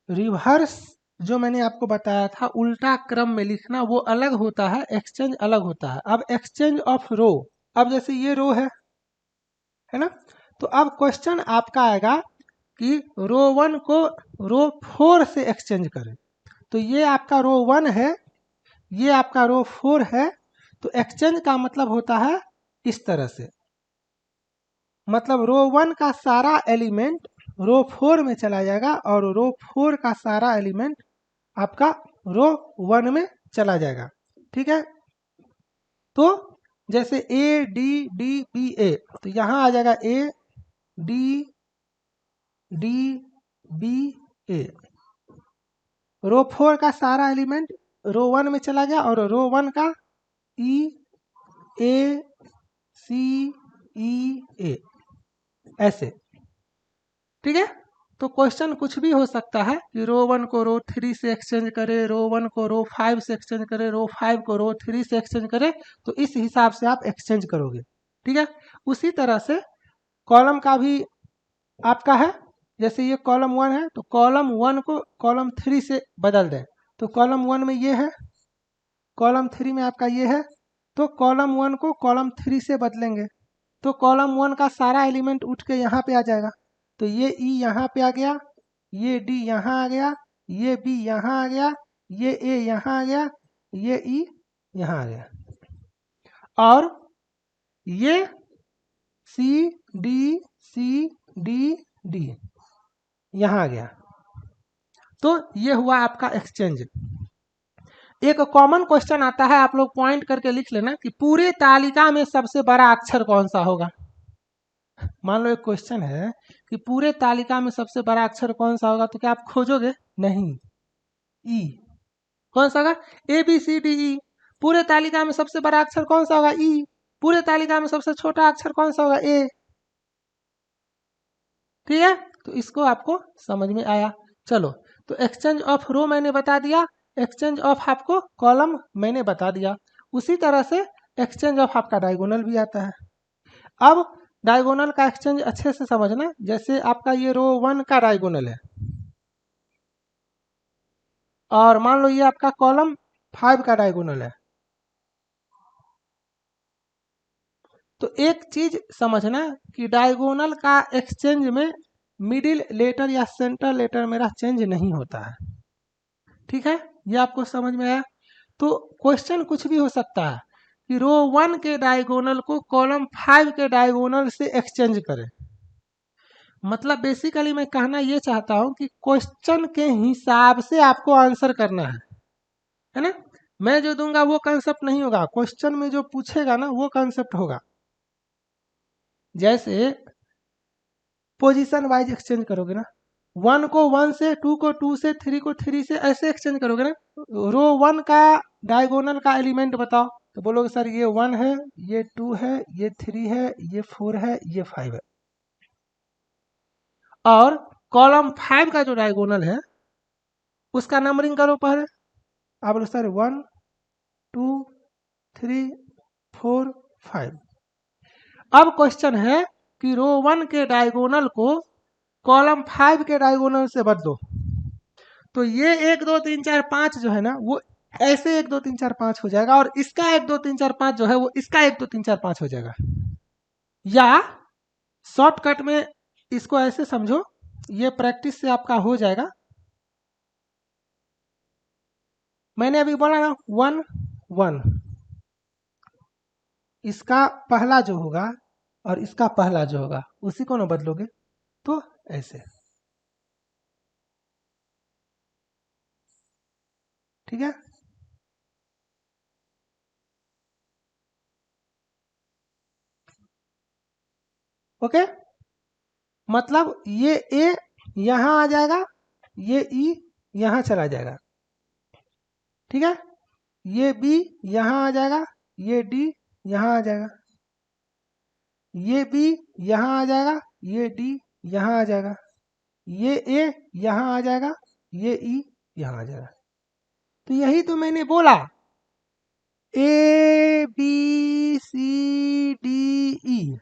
रिवर्स जो मैंने आपको बताया था उल्टा क्रम में लिखना, वो अलग होता है, एक्सचेंज अलग होता है। अब एक्सचेंज ऑफ रो, अब जैसे ये रो है ना, तो अब क्वेश्चन आपका आएगा कि रो 1 को रो 4 से एक्सचेंज करें। तो ये आपका रो 1 है, ये आपका रो 4 है, तो एक्सचेंज का मतलब होता है इस तरह से, मतलब रो 1 का सारा एलिमेंट रो 4 में चला जाएगा और रो 4 का सारा एलिमेंट आपका रो 1 में चला जाएगा, ठीक है। तो जैसे ए डी डी बी ए, तो यहाँ आ जाएगा ए डी डी बी ए, रो 4 का सारा एलिमेंट रो 1 में चला गया और रो 1 का ई ए सी ई ए, ऐसे, ठीक है। तो क्वेश्चन कुछ भी हो सकता है कि रो 1 को रो 3 से एक्सचेंज करे, रो 1 को रो 5 से एक्सचेंज करे, रो 5 को रो 3 से एक्सचेंज करे, तो इस हिसाब से आप एक्सचेंज करोगे, ठीक है। उसी तरह से कॉलम का भी आपका है, जैसे ये कॉलम 1 है तो कॉलम 1 को कॉलम 3 से बदल दें, तो कॉलम 1 में ये है, कॉलम 3 में आपका ये है, तो कॉलम 1 को कॉलम 3 से बदलेंगे तो कॉलम 1 का सारा एलिमेंट उठ के यहाँ पे आ जाएगा। तो ये ई यहाँ पे आ गया, ये डी यहाँ आ गया, ये बी यहाँ आ गया, ये ए यहाँ आ गया, ये ई यहाँ आ गया, और ये सी डी डी यहाँ आ गया। तो ये हुआ आपका एक्सचेंज। एक कॉमन क्वेश्चन आता है, आप लोग पॉइंट करके लिख लेना कि पूरे तालिका में सबसे बड़ा अक्षर कौन सा होगा। मान लो एक क्वेश्चन है कि पूरे तालिका में सबसे बड़ा अक्षर कौन सा होगा, तो क्या आप खोजोगे? नहीं, ई। कौन सा होगा? A B C D E. पूरे तालिका में सबसे बड़ा अक्षर कौन सा होगा? ई। पूरे तालिका में सबसे छोटा अक्षर कौन सा होगा? ए, ठीक है। तो इसको आपको समझ में आया। चलो, तो एक्सचेंज ऑफ रो मैंने बता दिया, एक्सचेंज ऑफ आपको कॉलम मैंने बता दिया। उसी तरह से एक्सचेंज ऑफ आपका डायगोनल भी आता है। अब डायगोनल का एक्सचेंज अच्छे से समझना, जैसे आपका ये रो 1 का डायगोनल है और मान लो ये आपका कॉलम 5 का डायगोनल है, तो एक चीज समझना कि डायगोनल का एक्सचेंज में मिडिल लेटर या सेंटर लेटर मेरा चेंज नहीं होता है। ठीक है, ये आपको समझ में आया। तो क्वेश्चन कुछ भी हो सकता है कि रो 1 के डायगोनल को कॉलम 5 के डायगोनल से एक्सचेंज करें। मतलब बेसिकली मैं कहना ये चाहता हूं कि क्वेश्चन के हिसाब से आपको आंसर करना है ना। मैं जो दूंगा वो कंसेप्ट नहीं होगा, क्वेश्चन में जो पूछेगा ना वो कंसेप्ट होगा। जैसे पोजीशन वाइज एक्सचेंज करोगे ना, 1 को 1 से, 2 को 2 से, 3 को 3 से, ऐसे एक्सचेंज करोगे ना। रो 1 का डायगोनल का एलिमेंट बताओ, तो बोलोगे सर ये 1 है, ये 2 है, ये 3 है, ये 4 है, ये 5 है। और कॉलम 5 का जो डायगोनल है उसका नंबरिंग करो पहले। आप बोलो सर 1 2 3 4 5। अब क्वेश्चन है कि रो 1 के डायगोनल को कॉलम 5 के डायगोनल से बदलो। तो ये 1 2 3 4 5 जो है ना वो ऐसे 1 2 3 4 5 हो जाएगा, और इसका 1 2 3 4 5 जो है वो इसका 1 2 3 4 5 हो जाएगा। या शॉर्टकट में इसको ऐसे समझो, ये प्रैक्टिस से आपका हो जाएगा। मैंने अभी बोला ना 1 1, इसका पहला जो होगा और इसका पहला जो होगा उसी को ना बदलोगे, तो ऐसे। ठीक है, ओके। मतलब ये ए यहां आ जाएगा, ये ई यहां चला जाएगा। ठीक है, ये बी यहां आ जाएगा, ये डी यहां आ जाएगा, ये बी यहां आ जाएगा, ये डी यहां आ जाएगा, ये ए यहां आ जाएगा, ये ई यहां आ जाएगा। तो यही तो मैंने बोला, ए बी सी डी ई,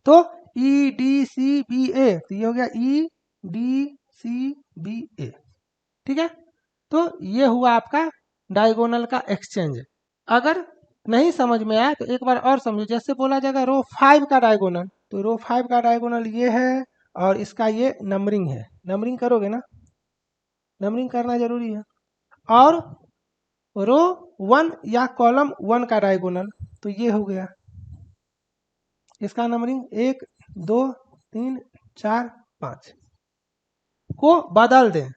तो ई डी सी बी ए, तो ये हो गया ई डी सी बी ए। ठीक है, तो ये हुआ आपका डायगोनल का एक्सचेंज। अगर नहीं समझ में आया तो एक बार और समझो। जैसे बोला जाएगा रो 5 का डायगोनल, तो रो 5 का डायगोनल ये है और इसका ये नंबरिंग है। नंबरिंग करोगे ना, नंबरिंग करना जरूरी है। और रो 1 या कॉलम 1 का डायगोनल, तो ये हो गया, इसका नंबरिंग 1 2 3 4 5 को बदल दें,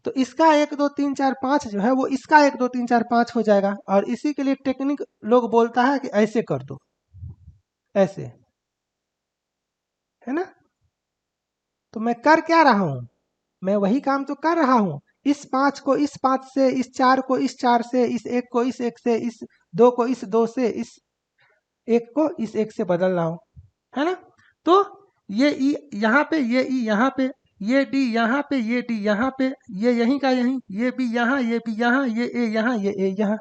तो इसका 1 2 3 4 5 जो है वो इसका 1 2 3 4 5 हो जाएगा। और इसी के लिए टेक्निक लोग बोलता है कि ऐसे कर दो, ऐसे, है ना। तो मैं कर क्या रहा हूं, मैं वही काम तो कर रहा हूं। इस 5 को इस 5 से, इस 4 को इस 4 से, इस 1 को इस 1 से, इस 2 को इस 2 से, इस 1 को इस 1 से बदल रहा हूं, है ना। तो ये ई यहाँ पे, ये ई यहाँ पे, ये डी यहाँ पे, ये डी यहाँ पे, ये यहीं का यहीं, ये बी यहाँ, ये बी यहाँ, ये ए यहाँ, ये ए यहाँ।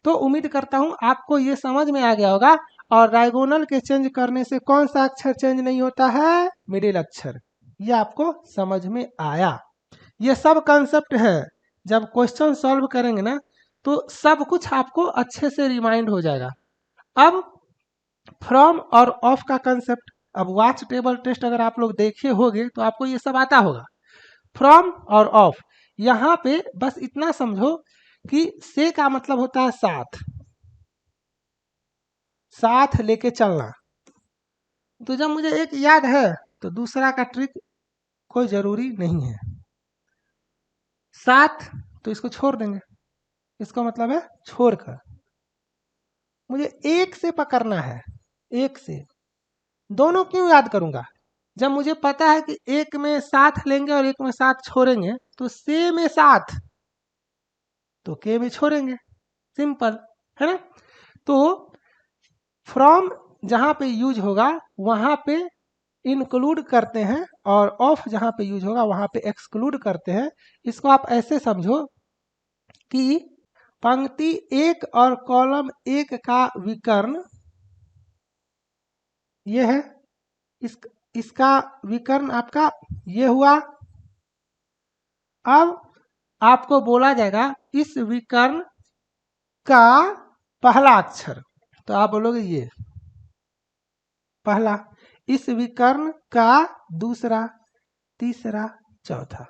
तो उम्मीद करता हूं आपको ये समझ में आ गया होगा। और डायगोनल के चेंज करने से कौन सा अक्षर चेंज नहीं होता है, मिडिल अक्षर। ये आपको समझ में आया। ये सब कंसेप्ट है, जब क्वेश्चन सॉल्व करेंगे ना तो सब कुछ आपको अच्छे से रिमाइंड हो जाएगा। अब फ्रॉम और ऑफ का कंसेप्ट, अब वॉच टेबल टेस्ट अगर आप लोग देखे होंगे तो आपको ये सब आता होगा। फ्रॉम और ऑफ, यहाँ पे बस इतना समझो कि से का मतलब होता है साथ, साथ लेके चलना। तो जब मुझे एक याद है तो दूसरा का ट्रिक कोई जरूरी नहीं है। साथ तो इसको छोड़ देंगे, इसका मतलब है छोड़कर। मुझे एक से पकड़ना है, एक से। दोनों क्यों याद करूंगा, जब मुझे पता है कि एक में साथ लेंगे और एक में साथ छोड़ेंगे, तो से में साथ तो के में छोड़ेंगे, सिंपल, है ना। तो फ्रॉम जहां पे यूज होगा वहां पे इंक्लूड करते हैं, और ऑफ जहां पे यूज होगा वहां पे एक्सक्लूड करते हैं। इसको आप ऐसे समझो कि पंक्ति 1 और कॉलम 1 का विकर्ण ये है, इसका विकर्ण आपका ये हुआ। अब आपको बोला जाएगा इस विकर्ण का पहला अक्षर, तो आप बोलोगे ये पहला, इस विकर्ण का दूसरा, तीसरा, चौथा।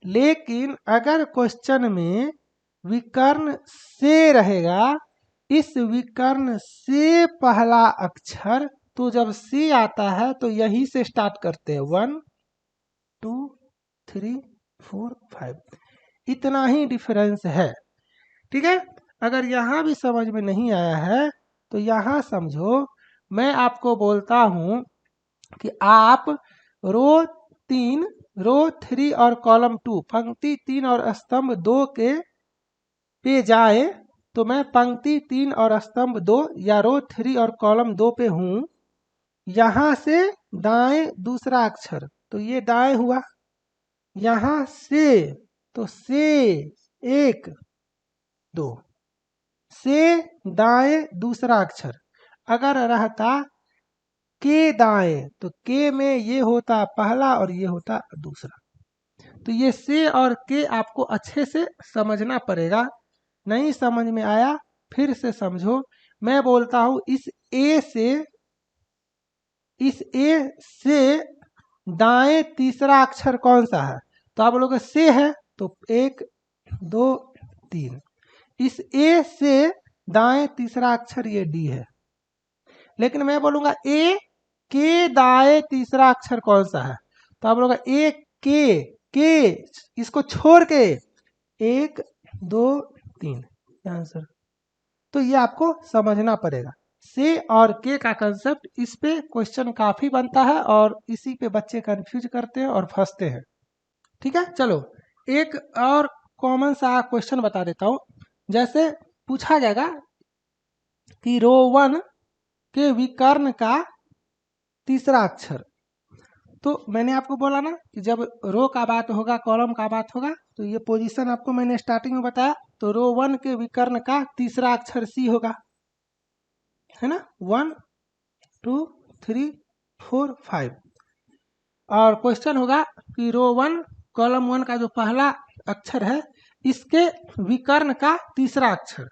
लेकिन अगर क्वेश्चन में विकर्ण से रहेगा, इस विकर्ण से पहला अक्षर, तो जब से आता है तो यही से स्टार्ट करते हैं 1 2 3 4 5, इतना ही डिफरेंस है। ठीक है, अगर यहाँ भी समझ में नहीं आया है तो यहाँ समझो, मैं आपको बोलता हूँ कि आप रो 3, रो 3 और कॉलम 2, पंक्ति 3 और स्तंभ 2 के पे जाए, तो मैं पंक्ति 3 और स्तंभ 2 या रो 3 और कॉलम 2 पे हूँ। यहाँ से दाएं दूसरा अक्षर, तो ये दाएं हुआ। यहाँ से, तो से 1 2, से दाएं दूसरा अक्षर। अगर रहता के दाएं, तो के में ये होता पहला और ये होता दूसरा। तो ये से और के आपको अच्छे से समझना पड़ेगा। नहीं समझ में आया फिर से समझो। मैं बोलता हूं इस ए से दाएं तीसरा अक्षर कौन सा है, तो आप बोलोगे से है, तो 1 2 3। इस ए से दाएं तीसरा अक्षर ये डी है। लेकिन मैं बोलूंगा ए के दाएं तीसरा अक्षर कौन सा है, तो आप बोलोगे ए के इसको छोड़ के 1 2 3 आंसर। तो ये आपको समझना पड़ेगा। से और के का कंसेप्ट, इस पे क्वेश्चन काफी बनता है और इसी पे बच्चे कंफ्यूज करते हैं और फंसते हैं। ठीक है, चलो एक और कॉमन सा क्वेश्चन बता देता हूं। जैसे पूछा जाएगा कि रो 1 के विकर्ण का तीसरा अक्षर, तो मैंने आपको बोला ना कि जब रो का बात होगा, कॉलम का बात होगा, तो ये पोजीशन आपको मैंने स्टार्टिंग में बताया। तो रो 1 के विकर्ण का तीसरा अक्षर सी होगा, है ना, 1 2 3 4 5। और क्वेश्चन होगा कि रो 1 कॉलम 1 का जो पहला अक्षर है, इसके विकर्ण का तीसरा अक्षर,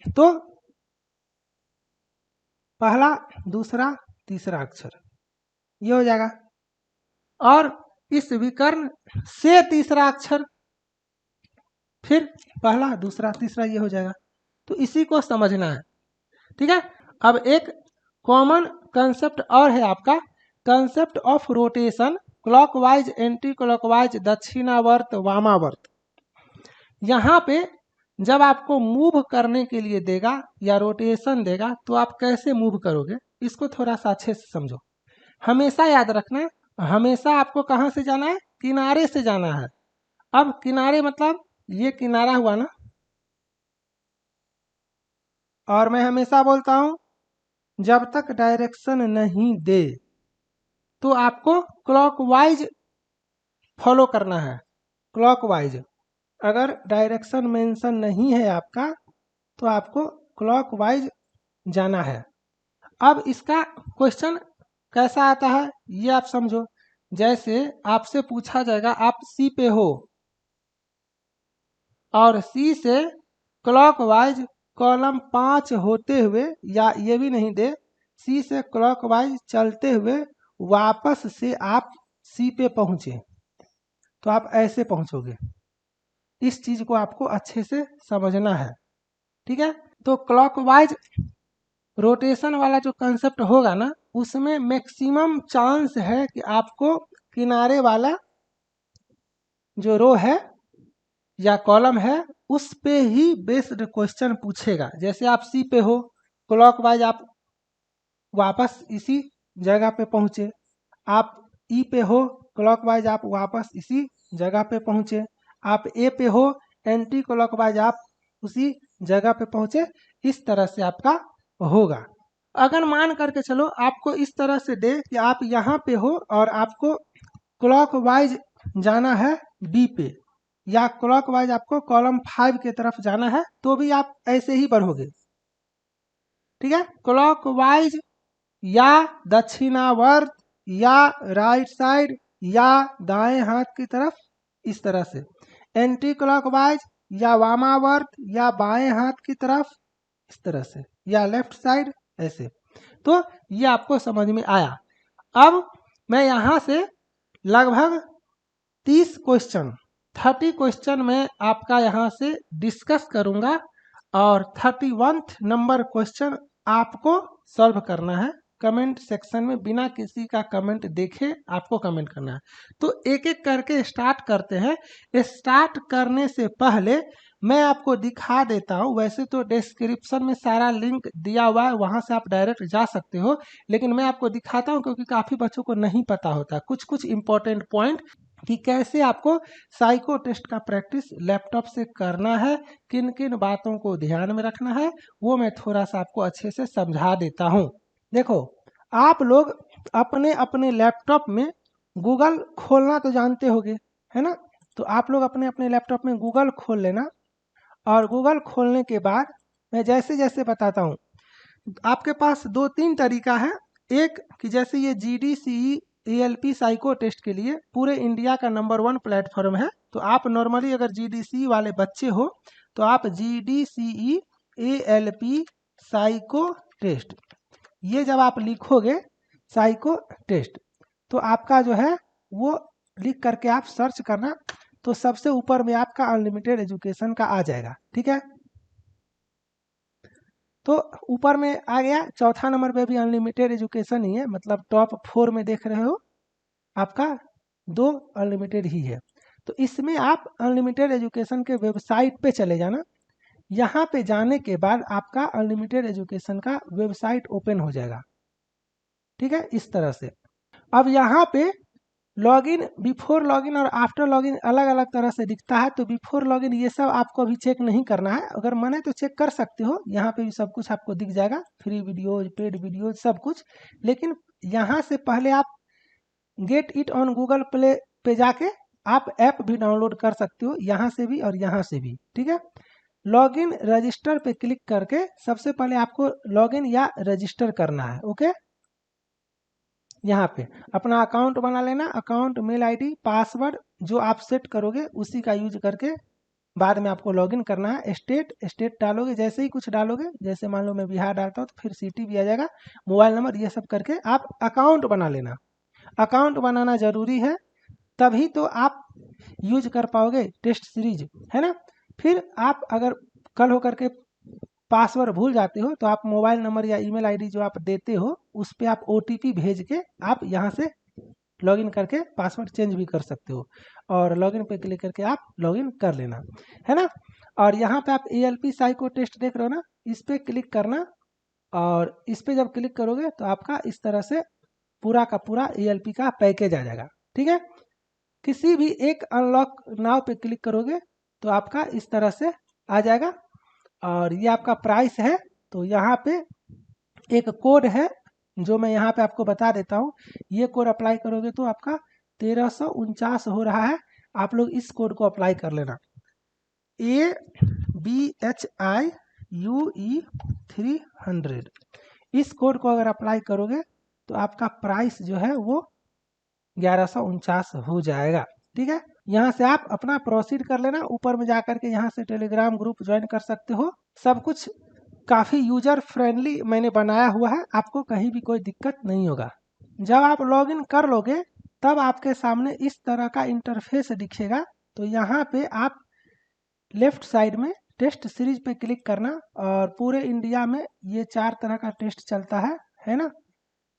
तो पहला दूसरा तीसरा अक्षर ये हो जाएगा। और इस विकर्ण से तीसरा अक्षर, फिर पहला दूसरा तीसरा ये हो जाएगा। तो इसी को समझना है। ठीक है, अब एक कॉमन कंसेप्ट और है आपका, concept of rotation, clockwise, anti clockwise, दक्षिणावर्त, वामावर्त। यहाँ पे जब आपको मूव करने के लिए देगा या रोटेशन देगा, तो आप कैसे मूव करोगे, इसको थोड़ा सा अच्छे से समझो। हमेशा याद रखना, हमेशा आपको कहाँ से जाना है, किनारे से जाना है। अब किनारे मतलब ये किनारा हुआ ना, और मैं हमेशा बोलता हूं जब तक डायरेक्शन नहीं दे तो आपको क्लॉकवाइज फॉलो करना है, क्लॉकवाइज। अगर डायरेक्शन मेंशन नहीं है आपका, तो आपको क्लॉकवाइज जाना है। अब इसका क्वेश्चन कैसा आता है ये आप समझो। जैसे आपसे पूछा जाएगा, आप सी पे हो और सी से क्लॉकवाइज कॉलम 5 होते हुए, या ये भी नहीं दे, सी से क्लॉकवाइज चलते हुए वापस से आप सी पे पहुंचे, तो आप ऐसे पहुंचोगे। इस चीज को आपको अच्छे से समझना है। ठीक है, तो क्लॉकवाइज रोटेशन वाला जो कंसेप्ट होगा ना, उसमें मैक्सिमम चांस है कि आपको किनारे वाला जो रो है या कॉलम है उस पे ही बेस्ड क्वेश्चन पूछेगा। जैसे आप सी पे हो, क्लॉकवाइज आप वापस इसी जगह पे पहुंचे। आप ई पे हो, क्लॉकवाइज आप वापस इसी जगह पे पहुंचे। आप ए पे हो, एंटी क्लॉकवाइज आप उसी जगह पे पहुंचे। इस तरह से आपका होगा। अगर मान करके चलो आपको इस तरह से दे कि आप यहाँ पे हो और आपको क्लॉकवाइज जाना है बी पे, या क्लॉकवाइज आपको कॉलम 5 की तरफ जाना है, तो भी आप ऐसे ही बढ़ोगे। ठीक है, क्लॉकवाइज या दक्षिणावर्त या राइट साइड या दाएं हाथ की तरफ, इस तरह से। एंटी क्लॉकवाइज या वामावर्त या बाएं हाथ की तरफ, इस तरह से, या लेफ्ट साइड ऐसे। तो ये आपको समझ में आया। अब मैं यहाँ से लगभग 30 क्वेश्चन में आपका यहाँ से डिस्कस करूँगा और 31th नंबर क्वेश्चन आपको सॉल्व करना है कमेंट सेक्शन में, बिना किसी का कमेंट देखे आपको कमेंट करना है। तो एक एक करके स्टार्ट करते हैं। स्टार्ट करने से पहले मैं आपको दिखा देता हूँ, वैसे तो डिस्क्रिप्शन में सारा लिंक दिया हुआ है, वहाँ से आप डायरेक्ट जा सकते हो, लेकिन मैं आपको दिखाता हूँ क्योंकि काफ़ी बच्चों को नहीं पता होता कुछ कुछ इंपॉर्टेंट पॉइंट कि कैसे आपको साइको टेस्ट का प्रैक्टिस लैपटॉप से करना है, किन किन बातों को ध्यान में रखना है, वो मैं थोड़ा सा आपको अच्छे से समझा देता हूँ। देखो, आप लोग अपने अपने लैपटॉप में गूगल खोलना तो जानते होगे, है ना? तो आप लोग अपने अपने लैपटॉप में गूगल खोल लेना, और गूगल खोलने के बाद मैं जैसे जैसे बताता हूँ, आपके पास 2-3 तरीका है। एक कि जैसे ये GDCE ALP साइको टेस्ट के लिए पूरे इंडिया का नंबर 1 प्लेटफॉर्म है, तो आप नॉर्मली अगर GDCE वाले बच्चे हो तो आप GDCE ALP साइको टेस्ट, ये जब आप लिखोगे साइको टेस्ट, तो आपका जो है वो लिख करके आप सर्च करना, तो सबसे ऊपर में आपका अनलिमिटेड एजुकेशन का आ जाएगा। ठीक है, तो ऊपर में आ गया। चौथा नंबर पे भी अनलिमिटेड एजुकेशन ही है, मतलब टॉप 4 में देख रहे हो आपका 2 अनलिमिटेड ही है। तो इसमें आप अनलिमिटेड एजुकेशन के वेबसाइट पे चले जाना। यहाँ पे जाने के बाद आपका अनलिमिटेड एजुकेशन का वेबसाइट ओपन हो जाएगा। ठीक है, इस तरह से। अब यहाँ पे लॉगिन, बिफोर लॉगिन और आफ्टर लॉगिन अलग अलग तरह से दिखता है, तो बिफोर लॉगिन ये सब आपको अभी चेक नहीं करना है, अगर मन है तो चेक कर सकते हो, यहाँ पे भी सब कुछ आपको दिख जाएगा, फ्री वीडियोज, पेड वीडियोज, सब कुछ। लेकिन यहाँ से पहले आप get it on Google play पे जाके आप ऐप भी डाउनलोड कर सकते हो, यहाँ से भी और यहाँ से भी। ठीक है, लॉगिन रजिस्टर पे क्लिक करके सबसे पहले आपको लॉगिन या रजिस्टर करना है। ओके, यहाँ पे अपना अकाउंट बना लेना, अकाउंट, मेल आईडी, पासवर्ड जो आप सेट करोगे उसी का यूज करके बाद में आपको लॉगिन करना है। स्टेट डालोगे, जैसे ही कुछ डालोगे, जैसे मान लो मैं बिहार डालता हूँ तो फिर सिटी भी आ जाएगा, मोबाइल नंबर, ये सब करके आप अकाउंट बना लेना। अकाउंट बनाना जरूरी है, तभी तो आप यूज कर पाओगे टेस्ट सीरीज, है ना? फिर आप अगर कल होकर के पासवर्ड भूल जाते हो तो आप मोबाइल नंबर या ईमेल आईडी जो आप देते हो उस पर आप OTP भेज के आप यहाँ से लॉगिन करके पासवर्ड चेंज भी कर सकते हो, और लॉगिन पे क्लिक करके आप लॉगिन कर लेना, है ना? और यहाँ पे आप ALP साइको टेस्ट देख रहे हो ना, इस पे क्लिक करना, और इस पे जब क्लिक करोगे तो आपका इस तरह से पूरा का पूरा ALP का पैकेज आ जाएगा। ठीक है, किसी भी एक अनलॉक नाउ पे क्लिक करोगे तो आपका इस तरह से आ जाएगा, और ये आपका प्राइस है। तो यहाँ पे एक कोड है जो मैं यहाँ पे आपको बता देता हूँ, ये कोड अप्लाई करोगे तो आपका 1349 हो रहा है। आप लोग इस कोड को अप्लाई कर लेना, ABHIUE 300। इस कोड को अगर अप्लाई करोगे तो आपका प्राइस जो है वो 1149 हो जाएगा। ठीक है, यहाँ से आप अपना प्रोसीड कर लेना, ऊपर में जाकर के यहाँ से टेलीग्राम ग्रुप ज्वाइन कर सकते हो। सब कुछ काफ़ी यूजर फ्रेंडली मैंने बनाया हुआ है, आपको कहीं भी कोई दिक्कत नहीं होगा। जब आप लॉगिन कर लोगे तब आपके सामने इस तरह का इंटरफेस दिखेगा। तो यहाँ पे आप लेफ्ट साइड में टेस्ट सीरीज पे क्लिक करना, और पूरे इंडिया में ये 4 तरह का टेस्ट चलता है ना?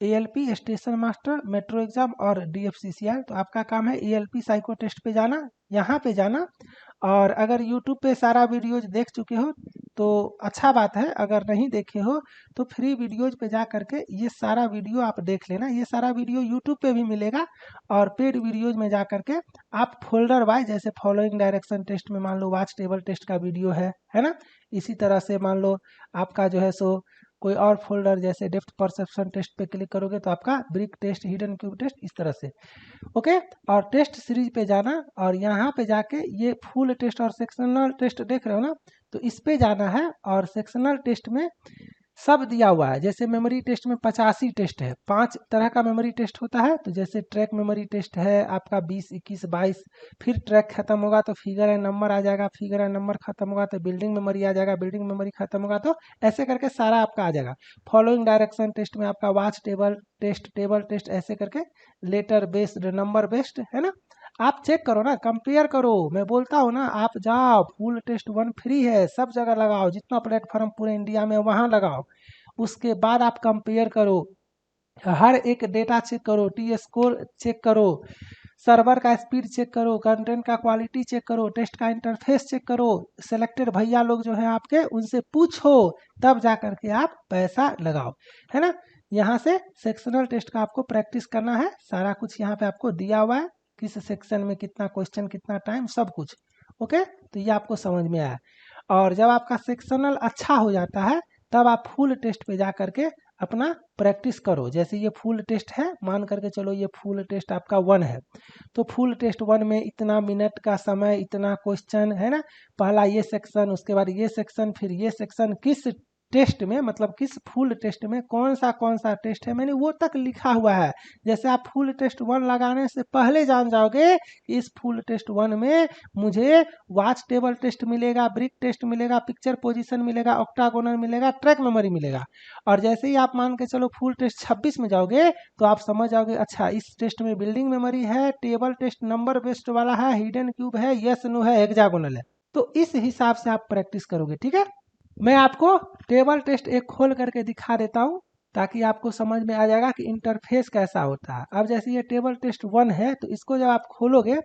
ALP, station master, metro exam और DFCCI। तो आपका काम है ALP साइको टेस्ट पे जाना, यहाँ पे जाना। और अगर YouTube पे सारा वीडियोज देख चुके हो तो अच्छा बात है, अगर नहीं देखे हो तो फ्री वीडियोज पे जा करके ये सारा वीडियो आप देख लेना। ये सारा वीडियो YouTube पे भी मिलेगा, और पेड वीडियोज में जा करके आप फोल्डर वाइज, जैसे फॉलोइंग डायरेक्शन टेस्ट में मान लो वॉच टेबल टेस्ट का वीडियो है ना? इसी तरह से मान लो आपका जो है सो कोई और फोल्डर, जैसे डेप्थ परसेप्शन टेस्ट पे क्लिक करोगे तो आपका brick test, hidden cube test, इस तरह से। ओके, और टेस्ट सीरीज पे जाना, और यहाँ पे जाके ये फुल टेस्ट और सेक्शनल टेस्ट देख रहे हो ना, तो इस पे जाना है। और सेक्शनल टेस्ट में सब दिया हुआ है। जैसे मेमोरी टेस्ट में 85 टेस्ट है, 5 तरह का मेमोरी टेस्ट होता है। तो जैसे ट्रैक मेमोरी टेस्ट है आपका 20, 21, 22, फिर ट्रैक खत्म होगा तो फिगर एंड नंबर आ जाएगा, फिगर एंड नंबर खत्म होगा तो बिल्डिंग मेमोरी आ जाएगा, बिल्डिंग मेमोरी खत्म होगा तो ऐसे करके सारा आपका आ जाएगा। फॉलोइंग डायरेक्शन टेस्ट में आपका वॉच टेबल टेस्ट ऐसे करके लेटर बेस्ड, नंबर बेस्ड, है ना। आप चेक करो ना, कंपेयर करो, मैं बोलता हूँ ना, आप जाओ, फुल टेस्ट 1 फ्री है, सब जगह लगाओ, जितना प्लेटफॉर्म पूरे इंडिया में वहाँ लगाओ। उसके बाद आप कंपेयर करो, हर एक डेटा चेक करो, टी स्कोर चेक करो, सर्वर का स्पीड चेक करो, कंटेंट का क्वालिटी चेक करो, टेस्ट का इंटरफेस चेक करो, सेलेक्टेड भैया लोग जो है आपके उनसे पूछो, तब जा करके आप पैसा लगाओ, है ना। यहाँ से सेक्शनल टेस्ट का आपको प्रैक्टिस करना है, सारा कुछ यहाँ पे आपको दिया हुआ है, किस सेक्शन में कितना क्वेश्चन, कितना टाइम, सब कुछ। ओके, तो ये आपको समझ में आया। और जब आपका सेक्शनल अच्छा हो जाता है तब आप फुल टेस्ट पे जा करके अपना प्रैक्टिस करो। जैसे ये फुल टेस्ट है, मान करके चलो ये फुल टेस्ट आपका 1 है, तो फुल टेस्ट 1 में इतना मिनट का समय, इतना क्वेश्चन, है ना। पहला ये सेक्शन, उसके बाद ये सेक्शन, फिर ये सेक्शन, किस टेस्ट में, मतलब किस फुल टेस्ट में कौन सा टेस्ट है, मैंने वो तक लिखा हुआ है। जैसे आप फुल टेस्ट 1 लगाने से पहले जान जाओगे कि इस फुल टेस्ट 1 में मुझे वॉच टेबल टेस्ट मिलेगा, ब्रिक टेस्ट मिलेगा, पिक्चर पोजीशन मिलेगा, ऑक्टागोनल मिलेगा, ट्रैक मेमोरी मिलेगा। और जैसे ही आप मान के चलो फुल टेस्ट 26 में जाओगे तो आप समझ जाओगे, अच्छा इस टेस्ट में बिल्डिंग मेमोरी है, टेबल टेस्ट नंबर बेस्ड वाला है, हिडन क्यूब है, यस नो है, हेक्सागोनल है। तो इस हिसाब से आप प्रैक्टिस करोगे, ठीक है। मैं आपको टेबल टेस्ट एक खोल करके दिखा देता हूँ, ताकि आपको समझ में आ जाएगा कि इंटरफेस कैसा होता है। अब जैसे ये टेबल टेस्ट 1 है, तो इसको जब आप खोलोगे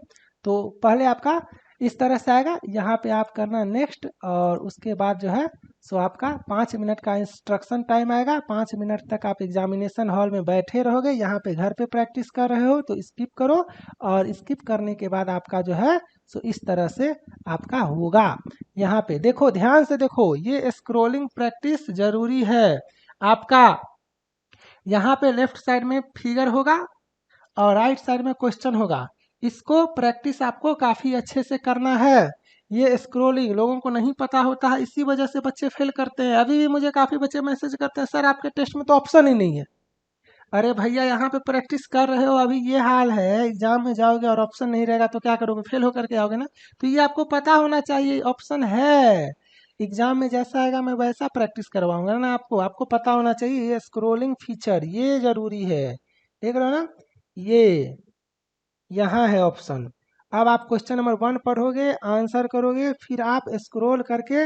तो पहले आपका इस तरह से आएगा, यहाँ पे आप करना नेक्स्ट, और उसके बाद जो है सो आपका 5 मिनट का इंस्ट्रक्शन टाइम आएगा। 5 मिनट तक आप एग्जामिनेशन हॉल में बैठे रहोगे, यहाँ पे घर पे प्रैक्टिस कर रहे हो तो स्किप करो, और स्किप करने के बाद आपका जो है सो इस तरह से आपका होगा। यहाँ पे देखो, ध्यान से देखो, ये स्क्रोलिंग प्रैक्टिस जरूरी है आपका। यहाँ पे लेफ्ट साइड में फिगर होगा और राइट साइड में क्वेश्चन होगा, इसको प्रैक्टिस आपको काफ़ी अच्छे से करना है। ये स्क्रोलिंग लोगों को नहीं पता होता है, इसी वजह से बच्चे फेल करते हैं। अभी भी मुझे काफ़ी बच्चे मैसेज करते हैं, सर आपके टेस्ट में तो ऑप्शन ही नहीं है। अरे भैया, यहाँ पे प्रैक्टिस कर रहे हो, अभी ये हाल है, एग्जाम में जाओगे और ऑप्शन नहीं रहेगा तो क्या करोगे, फेल होकर के आओगे ना। तो ये आपको पता होना चाहिए, ऑप्शन है। एग्जाम में जैसा आएगा मैं वैसा प्रैक्टिस करवाऊंगा ना, आपको आपको पता होना चाहिए ये स्क्रोलिंग फीचर, ये जरूरी है। देख रहे हो ना, ये यहाँ है ऑप्शन। अब आप क्वेश्चन नंबर 1 पढ़ोगे, आंसर करोगे, फिर आप स्क्रॉल करके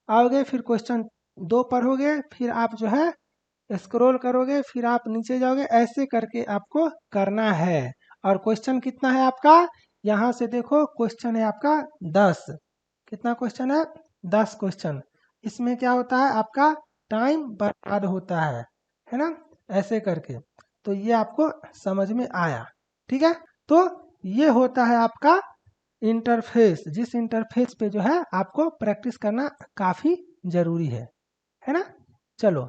आओगे, फिर क्वेश्चन 2 पढ़ोगे, फिर आप जो है स्क्रॉल करोगे, फिर आप नीचे जाओगे, ऐसे करके आपको करना है। और क्वेश्चन कितना है आपका, यहाँ से देखो, क्वेश्चन है आपका 10। कितना क्वेश्चन है, 10 क्वेश्चन। इसमें क्या होता है, आपका टाइम बर्बाद होता है ना, ऐसे करके। तो ये आपको समझ में आया, ठीक है। तो ये होता है आपका इंटरफेस, जिस इंटरफेस पे जो है आपको प्रैक्टिस करना काफ़ी ज़रूरी है ना। चलो,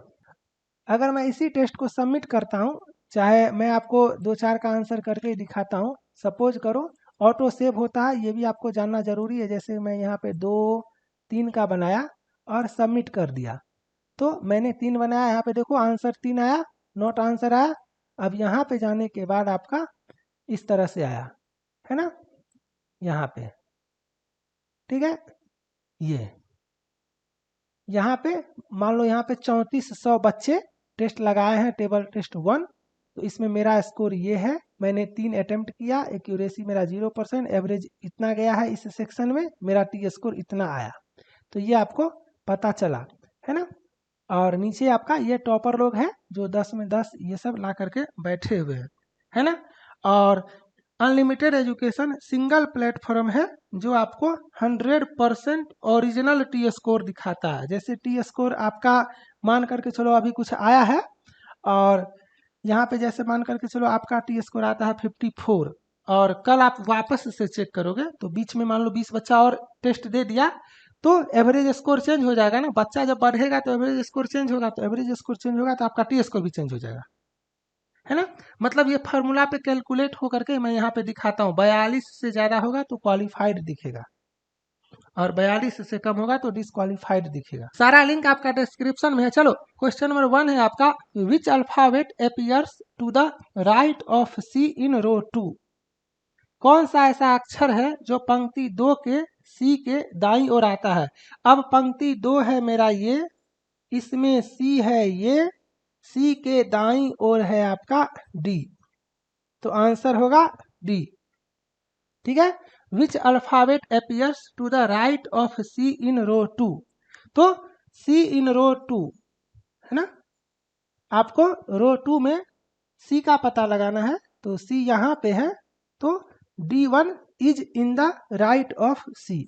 अगर मैं इसी टेस्ट को सबमिट करता हूँ, चाहे मैं आपको 2-4 का आंसर करके दिखाता हूँ, सपोज करो ऑटो सेव होता है, ये भी आपको जानना ज़रूरी है। जैसे मैं यहाँ पे 2, 3 का बनाया और सबमिट कर दिया, तो मैंने 3 बनाया, यहाँ पे देखो आंसर 3 आया, नॉट आंसर आया। अब यहाँ पे जाने के बाद आपका इस तरह से आया, है ना, यहाँ पे, ठीक है। ये यहाँ पे मान लो यहाँ पे 3400 बच्चे टेस्ट लगाए हैं, टेबल टेस्ट 1। तो इसमें मेरा स्कोर ये है, मैंने 3 अटेम्प्ट किया, एक्यूरेसी मेरा 0%, एवरेज इतना गया है, इस सेक्शन में मेरा टी स्कोर इतना आया। तो ये आपको पता चला, है ना। और नीचे आपका ये टॉपर लोग हैं जो 10 में 10 ये सब ला करके बैठे हुए हैं, है ना। और अनलिमिटेड एजुकेशन सिंगल प्लेटफॉर्म है जो आपको 100% ओरिजिनल टी स्कोर दिखाता है। जैसे टी स्कोर आपका मान करके चलो अभी कुछ आया है, और यहाँ पे जैसे मान करके चलो आपका टी स्कोर आता है 54, और कल आप वापस से चेक करोगे तो बीच में मान लो 20 बच्चा और टेस्ट दे दिया, तो एवरेज स्कोर चेंज हो जाएगा ना। बच्चा जब बढ़ेगा तो एवरेज स्कोर चेंज होगा, तो एवरेज स्कोर चेंज होगा तो आपका टी स्कोर भी चेंज हो जाएगा, है ना। मतलब ये फार्मूला पे कैलकुलेट हो करके मैं यहाँ पे दिखाता हूँ, 42 से ज़्यादा होगा तो क्वालिफाइड दिखेगा। और 42 से कम होगा तो डिस्क्वालीफाइड दिखेगा। सारा लिंक आपका डिस्क्रिप्शन में है। चलो क्वेश्चन नंबर 1 है आपका, which alphabet appears to the right of C in row 2? कौन सा ऐसा अक्षर है जो पंक्ति 2 के सी के दाईं ओर आता है? अब पंक्ति 2 है मेरा ये, इसमें सी है ये, सी के दाईं ओर है आपका डी, तो आंसर होगा डी। ठीक है, which alphabet appears to the right of C in row 2? तो सी इन रो 2 है ना, आपको रो 2 में सी का पता लगाना है, तो सी यहाँ पे है, तो D1 is in the right of C,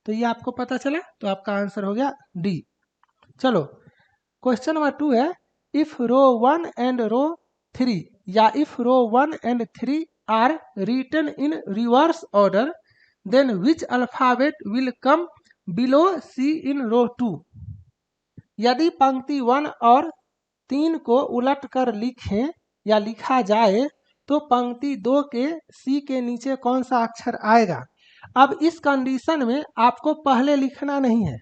तो ये आपको पता चला, तो आपका आंसर हो गया डी। चलो क्वेश्चन नंबर 2 है, इफ रो 1 एंड रो 3 या if row 1 and 3 are written in reverse order, then which alphabet will come below C in row 2? यदि पंक्ति 1 और 3 को उलट कर लिखें या लिखा जाए तो पंक्ति 2 के सी के नीचे कौन सा अक्षर आएगा? अब इस कंडीशन में आपको पहले लिखना नहीं है,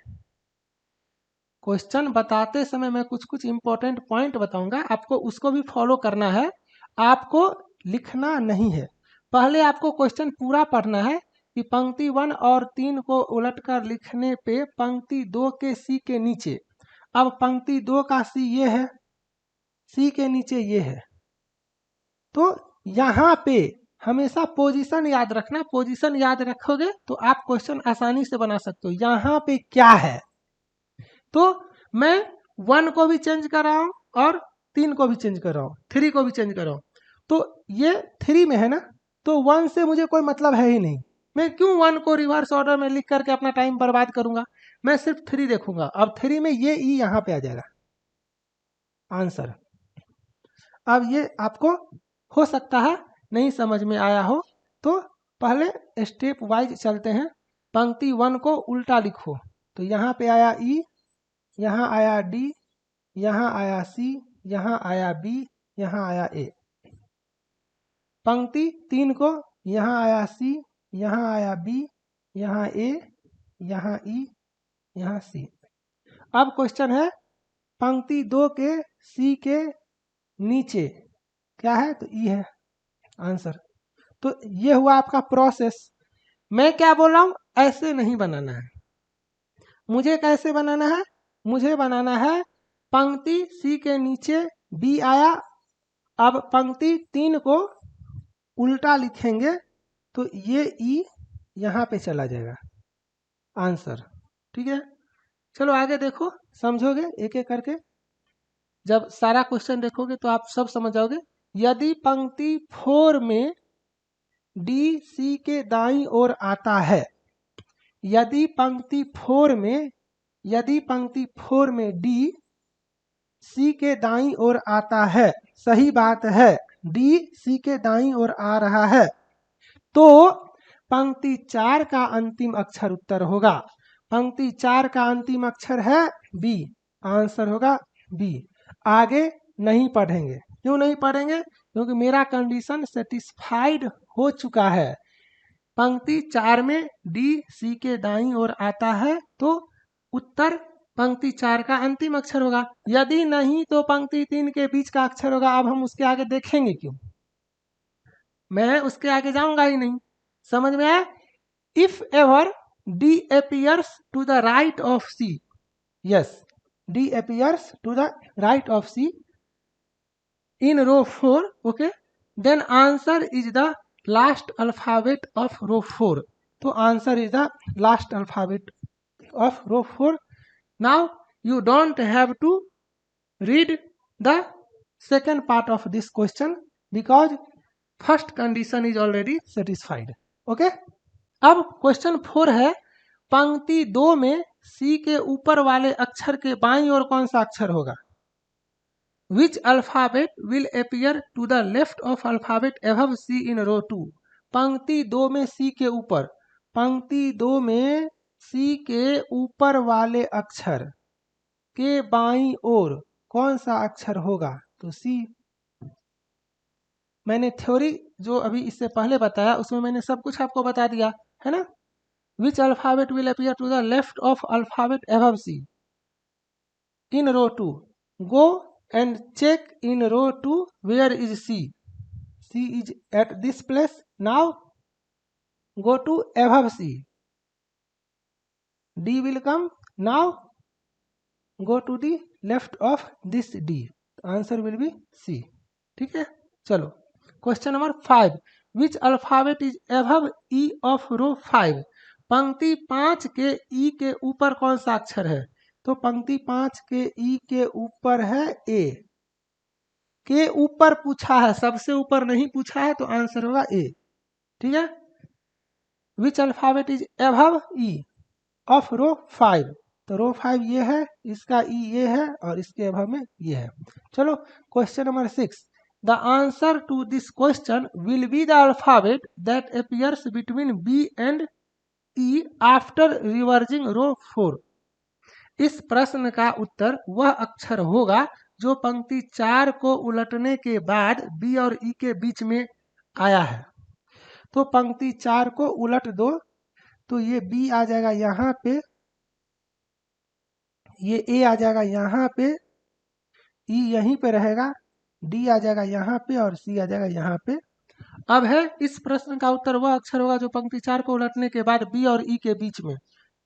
क्वेश्चन बताते समय मैं कुछ कुछ इंपॉर्टेंट पॉइंट बताऊंगा, आपको उसको भी फॉलो करना है, आपको लिखना नहीं है। पहले आपको क्वेश्चन पूरा पढ़ना है कि पंक्ति 1 और 3 को उलटकर लिखने पे पंक्ति 2 के सी के नीचे, अब पंक्ति 2 का सी ये है, सी के नीचे ये है, तो यहाँ पे हमेशा पोजीशन याद रखना, पोजीशन याद रखोगे तो आप क्वेश्चन आसानी से बना सकते हो। यहाँ पे क्या है, तो मैं 1 को भी चेंज कर रहा हूँ और 3 को भी चेंज कर रहा हूँ, 3 को भी चेंज कर रहा हूँ, तो ये 3 में है ना, तो 1 से मुझे कोई मतलब है ही नहीं, मैं क्यों 1 को रिवर्स ऑर्डर में लिख करके अपना टाइम बर्बाद करूंगा, मैं सिर्फ 3 देखूंगा। अब 3 में ये ई यहाँ पे आ जाएगा आंसर। अब ये आपको हो सकता है नहीं समझ में आया हो, तो पहले स्टेप वाइज चलते हैं। पंक्ति 1 को उल्टा लिखो, तो यहाँ पे आया ई, यहाँ आया डी, यहाँ आया सी, यहाँ आया बी, यहाँ आया ए। पंक्ति 3 को यहाँ आया सी, यहाँ आया बी, यहाँ ए, यहाँ ई, यहाँ सी। अब क्वेश्चन है पंक्ति 2 के सी के नीचे क्या है, तो ई है आंसर। तो ये हुआ आपका प्रोसेस। मैं क्या बोल रहा हूँ, ऐसे नहीं बनाना है, मुझे कैसे बनाना है, मुझे बनाना है पंक्ति सी के नीचे बी आया, अब पंक्ति 3 को उल्टा लिखेंगे तो ये ई यहाँ पे चला जाएगा आंसर। ठीक है, चलो आगे देखो, समझोगे एक एक करके, जब सारा क्वेश्चन देखोगे तो आप सब समझ जाओगे। यदि पंक्ति 4 में डी सी के दाईं ओर आता है, यदि पंक्ति 4 में, यदि पंक्ति 4 में डी सी के दाईं ओर आता है, सही बात है, डी सी के दाईं ओर आ रहा है, तो पंक्ति 4 का अंतिम अक्षर उत्तर होगा। पंक्ति 4 का अंतिम अक्षर है बी, आंसर होगा बी। आगे नहीं पढ़ेंगे, क्यों नहीं पढ़ेंगे, क्योंकि मेरा कंडीशन सेटिस्फाइड हो चुका है। पंक्ति 4 में डी सी के दाईं ओर आता है, तो उत्तर पंक्ति 4 का अंतिम अक्षर होगा। यदि नहीं तो पंक्ति 3 के बीच का अक्षर होगा। अब हम उसके आगे देखेंगे क्यों, मैं उसके आगे जाऊंगा ही नहीं, समझ में आया। If ever D appears to the right of C, yes, D appears to the right of C in row 4, okay, then answer is the last alphabet of row 4, तो answer is the last alphabet of row 4. Now you don't have to read the second part of this question because first condition is already satisfied, okay. अब question 4 है, पंक्ति 2 में सी के ऊपर वाले अक्षर के बाईं ओर कौन सा अक्षर होगा? Which alphabet will appear to the left of alphabet above C in row 2? पंक्ति 2 में C के ऊपर, पंक्ति 2 में C के ऊपर वाले अक्षर के बाईं ओर कौन सा अक्षर होगा? तो C। मैंने थ्योरी जो अभी इससे पहले बताया उसमें मैंने सब कुछ आपको बता दिया है ना। Which alphabet will appear to the left of alphabet above C in row 2? Go and check in row 2 where is C. C is at this place. Now go to above C. D will come. Now go to the left of this D. Answer will be C. ठीक है, चलो question number 5. Which alphabet is above E of row 5? पंक्ति 5 के ई के ऊपर कौन सा अक्षर है? तो पंक्ति 5 के ई के ऊपर है ए. के ऊपर पूछा है, सबसे ऊपर नहीं पूछा है, तो आंसर होगा ए. ठीक है, which alphabet is above E of row 5? तो रो 5 ये है, इसका ई ये है और इसके अबव में ये है. चलो question number 6. The answer to this question will be the alphabet that appears between B and E after reversing row 4. इस प्रश्न का उत्तर वह अक्षर होगा जो पंक्ति 4 को उलटने के बाद बी और ई के बीच में आया है. तो पंक्ति 4 को उलट दो तो ये बी आ जाएगा यहाँ पे, ये ए आ जाएगा यहाँ पे, ई यहीं पे रहेगा, डी आ जाएगा यहाँ पे और सी आ जाएगा यहाँ पे. अब है इस प्रश्न का उत्तर वह अक्षर होगा जो पंक्ति 4 को उलटने के बाद बी और ई के बीच में,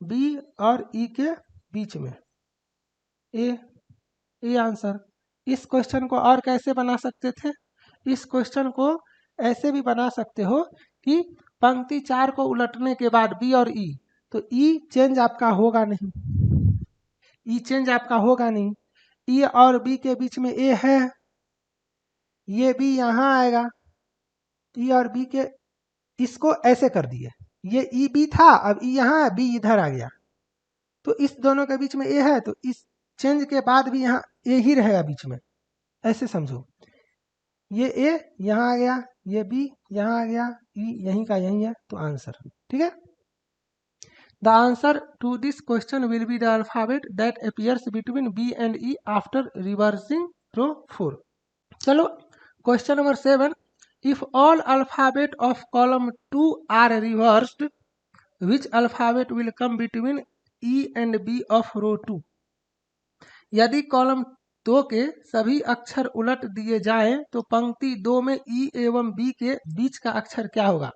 बी और ई के बीच में. A answer. इस क्वेश्चन को और कैसे बना सकते थे? इस क्वेश्चन को ऐसे भी बना सकते हो कि पंक्ति 4 को उलटने के बाद बी और ई, तो ई चेंज आपका होगा नहीं, ई चेंज आपका होगा नहीं. ई और बी के बीच में ए है, ये बी यहाँ आएगा, ई और बी के, इसको ऐसे कर दिए, ये ई बी था, अब ई यहाँ है, बी इधर आ गया, तो इस दोनों के बीच में ए है, तो इस चेंज के बाद भी यहाँ ए ही रहेगा बीच में. ऐसे समझो, ये ए यहाँ आ गया, ये बी यहाँ आ गया, ई यहीं का यहीं है, तो आंसर. ठीक है, the answer to this question will be the alphabet that appears between B and E after reversing row 4. चलो question number 7. If all alphabet of column 2 are reversed, which alphabet will come between E and B of row 2? यदि column 2 के सभी अक्षर उलट दिए जाएं तो पंक्ति 2 में ई एवं बी के बीच का अक्षर क्या होगा?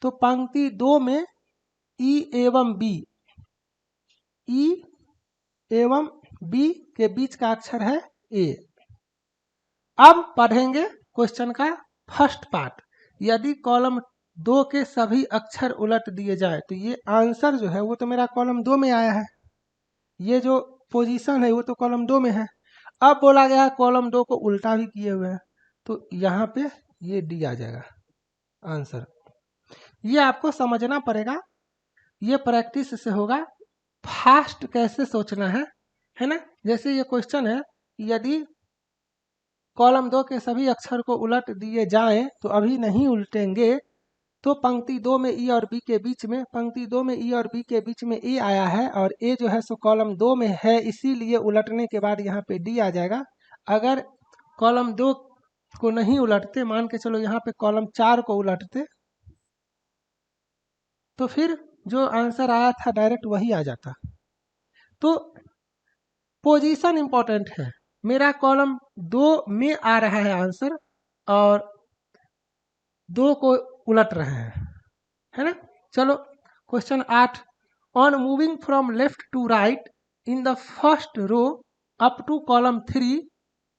तो पंक्ति 2 में ई एवं बी, ई एवं बी के बीच का अक्षर है ए. अब पढ़ेंगे क्वेश्चन का फर्स्ट पार्ट. यदि कॉलम 2 के सभी अक्षर उलट दिए जाए, तो ये आंसर जो है वो तो मेरा कॉलम 2 में आया है, ये जो पोजीशन है वो तो कॉलम 2 में है. अब बोला गया है कॉलम 2 को उल्टा भी किए हुए हैं, तो यहाँ पे ये डी आ जाएगा आंसर. ये आपको समझना पड़ेगा, ये प्रैक्टिस से होगा. फास्ट कैसे सोचना है ना. जैसे ये क्वेश्चन है, यदि कॉलम 2 के सभी अक्षर को उलट दिए जाएं तो अभी नहीं उल्टेंगे, तो पंक्ति 2 में ई और बी के बीच में, पंक्ति 2 में ई और बी के बीच में ए आया है और ए जो है सो कॉलम 2 में है, इसीलिए उलटने के बाद यहाँ पे डी आ जाएगा. अगर कॉलम 2 को नहीं उलटते, मान के चलो यहाँ पे कॉलम 4 को उलटते, तो फिर जो आंसर आया था डायरेक्ट वही आ जाता. तो पोजीशन इंपॉर्टेंट है. मेरा कॉलम 2 में आ रहा है आंसर और 2 को उलट रहे हैं, है ना. चलो question 8. On moving from left to right in the first row up to column 3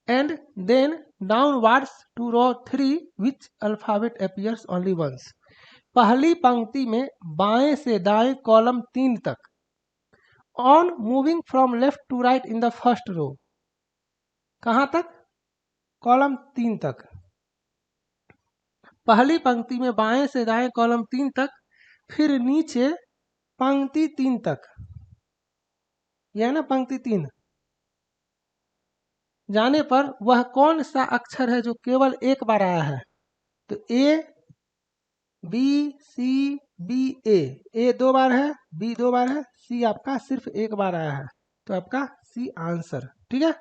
and then downwards to row 3, which alphabet appears only once? पहली पंक्ति में बाएं से दाएं कॉलम 3 तक, on moving from left to right in the first row, कहाँ तक? Column 3 तक. पहली पंक्ति में बाएं से दाएं कॉलम 3 तक, फिर नीचे पंक्ति 3 तक, यह ना पंक्ति 3 जाने पर वह कौन सा अक्षर है जो केवल एक बार आया है? तो ए बी सी बी ए 2 बार है, बी 2 बार है, सी आपका सिर्फ 1 बार आया है, तो आपका सी आंसर. ठीक है,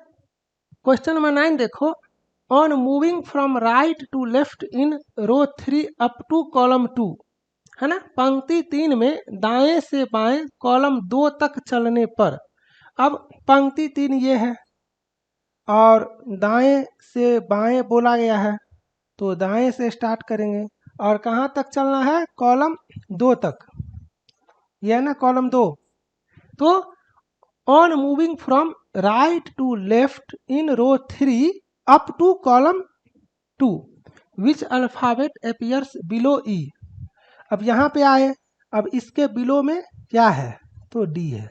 क्वेश्चन नंबर 9 देखो. On moving from right to left in row 3 up to column 2, है ना। पंक्ति 3 में दाएं से बाएं कॉलम 2 तक चलने पर, अब पंक्ति 3 ये है और दाएं से बाएं बोला गया है, तो दाएं से स्टार्ट करेंगे और कहाँ तक चलना है, कॉलम 2 तक, ये है ना कॉलम 2। तो on moving from right to left in row 3 up to column 2 which alphabet appears below E. अब यहाँ पे आए, अब इसके बिलो में क्या है, तो डी है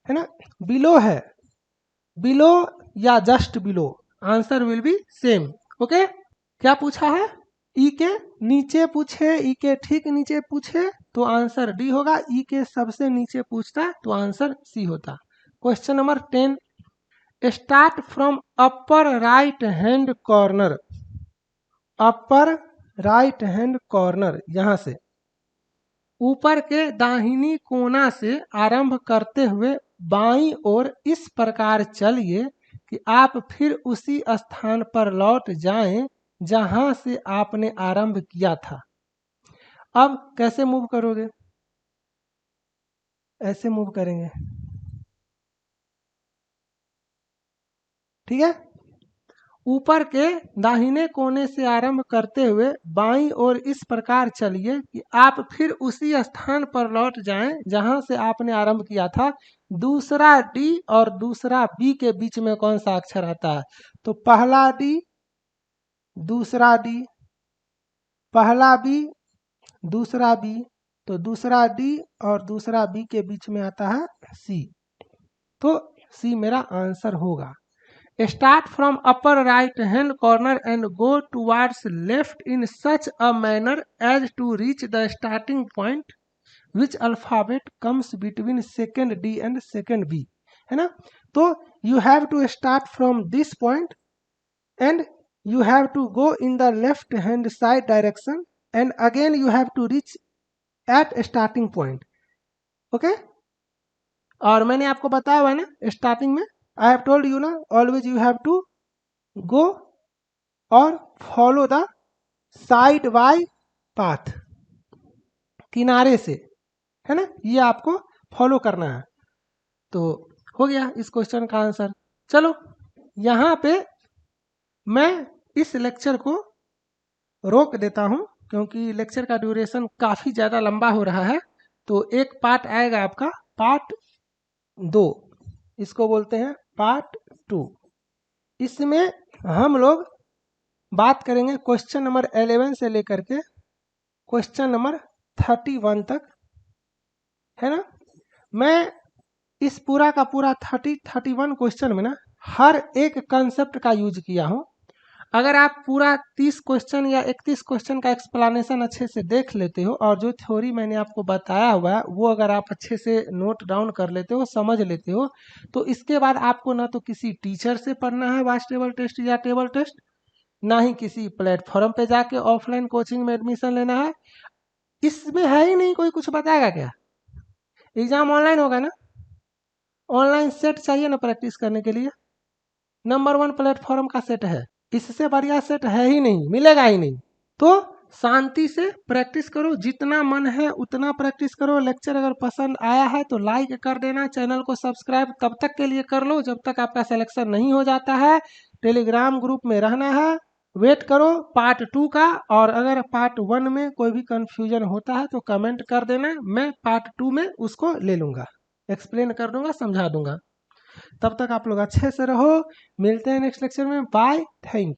ना। बिलो है, बिलो या just below, answer will be same. Okay, क्या पूछा है, ई के नीचे पूछे, ई के ठीक नीचे पूछे तो आंसर डी होगा, ई के सबसे नीचे पूछता तो आंसर सी होता। Question number 10, start from upper right hand corner, upper right hand corner, यहां से ऊपर के दाहिनी कोना से आरंभ करते हुए बाईं ओर इस प्रकार चलिए कि आप फिर उसी स्थान पर लौट जाएं जहां से आपने आरंभ किया था। अब कैसे मूव करोगे, ऐसे मूव करेंगे, ठीक है। ऊपर के दाहिने कोने से आरंभ करते हुए बाईं ओर इस प्रकार चलिए कि आप फिर उसी स्थान पर लौट जाएं जहां से आपने आरंभ किया था। दूसरा डी और दूसरा बी के बीच में कौन सा अक्षर आता है, तो पहला डी, दूसरा डी, पहला बी, दूसरा बी, तो दूसरा डी और दूसरा बी के बीच में आता है सी, तो सी मेरा आंसर होगा। Start from upper right hand corner and go towards left in such a manner as to reach the starting point. Which alphabet comes between second D and second B, है ना। तो you have to start from this point and you have to go in the left hand side direction and again you have to reach at starting point. Okay, और मैंने आपको बताया हुआ है ना स्टार्टिंग में, I have told you ना, always you have to go और follow the side by path, किनारे से, है ना, ये आपको फॉलो करना है। तो हो गया इस क्वेश्चन का आंसर। चलो यहाँ पे मैं इस लेक्चर को रोक देता हूँ क्योंकि लेक्चर का ड्यूरेशन काफ़ी ज़्यादा लंबा हो रहा है। तो एक पार्ट आएगा आपका पार्ट 2, इसको बोलते हैं पार्ट 2। इसमें हम लोग बात करेंगे क्वेश्चन नंबर 11 से लेकर के क्वेश्चन नंबर 31 तक, है ना। मैं इस पूरा का पूरा 31 क्वेश्चन में ना हर एक कंसेप्ट का यूज किया हूँ। अगर आप पूरा 30 क्वेश्चन या 31 क्वेश्चन का एक्सप्लेनेशन अच्छे से देख लेते हो और जो थ्योरी मैंने आपको बताया हुआ है वो अगर आप अच्छे से नोट डाउन कर लेते हो, समझ लेते हो, तो इसके बाद आपको ना तो किसी टीचर से पढ़ना है वाइस टेबल टेस्ट या टेबल टेस्ट, ना ही किसी प्लेटफॉर्म पे जाके ऑफलाइन कोचिंग में एडमिशन लेना है। इसमें है ही नहीं कोई कुछ बताएगा क्या, एग्जाम ऑनलाइन होगा ना, ऑनलाइन सेट चाहिए ना प्रैक्टिस करने के लिए, नंबर 1 प्लेटफॉर्म का सेट है, इससे बढ़िया सेट है ही नहीं, मिलेगा ही नहीं। तो शांति से प्रैक्टिस करो, जितना मन है उतना प्रैक्टिस करो। लेक्चर अगर पसंद आया है तो लाइक कर देना, चैनल को सब्सक्राइब तब तक के लिए कर लो जब तक आपका सिलेक्शन नहीं हो जाता है। टेलीग्राम ग्रुप में रहना है, वेट करो पार्ट 2 का। और अगर पार्ट 1 में कोई भी कंफ्यूजन होता है तो कमेंट कर देना, मैं पार्ट 2 में उसको ले लूँगा, एक्सप्लेन कर दूंगा, समझा दूंगा। तब तक आप लोग अच्छे से रहो, मिलते हैं नेक्स्ट लेक्चर में, बाय, थैंक यू।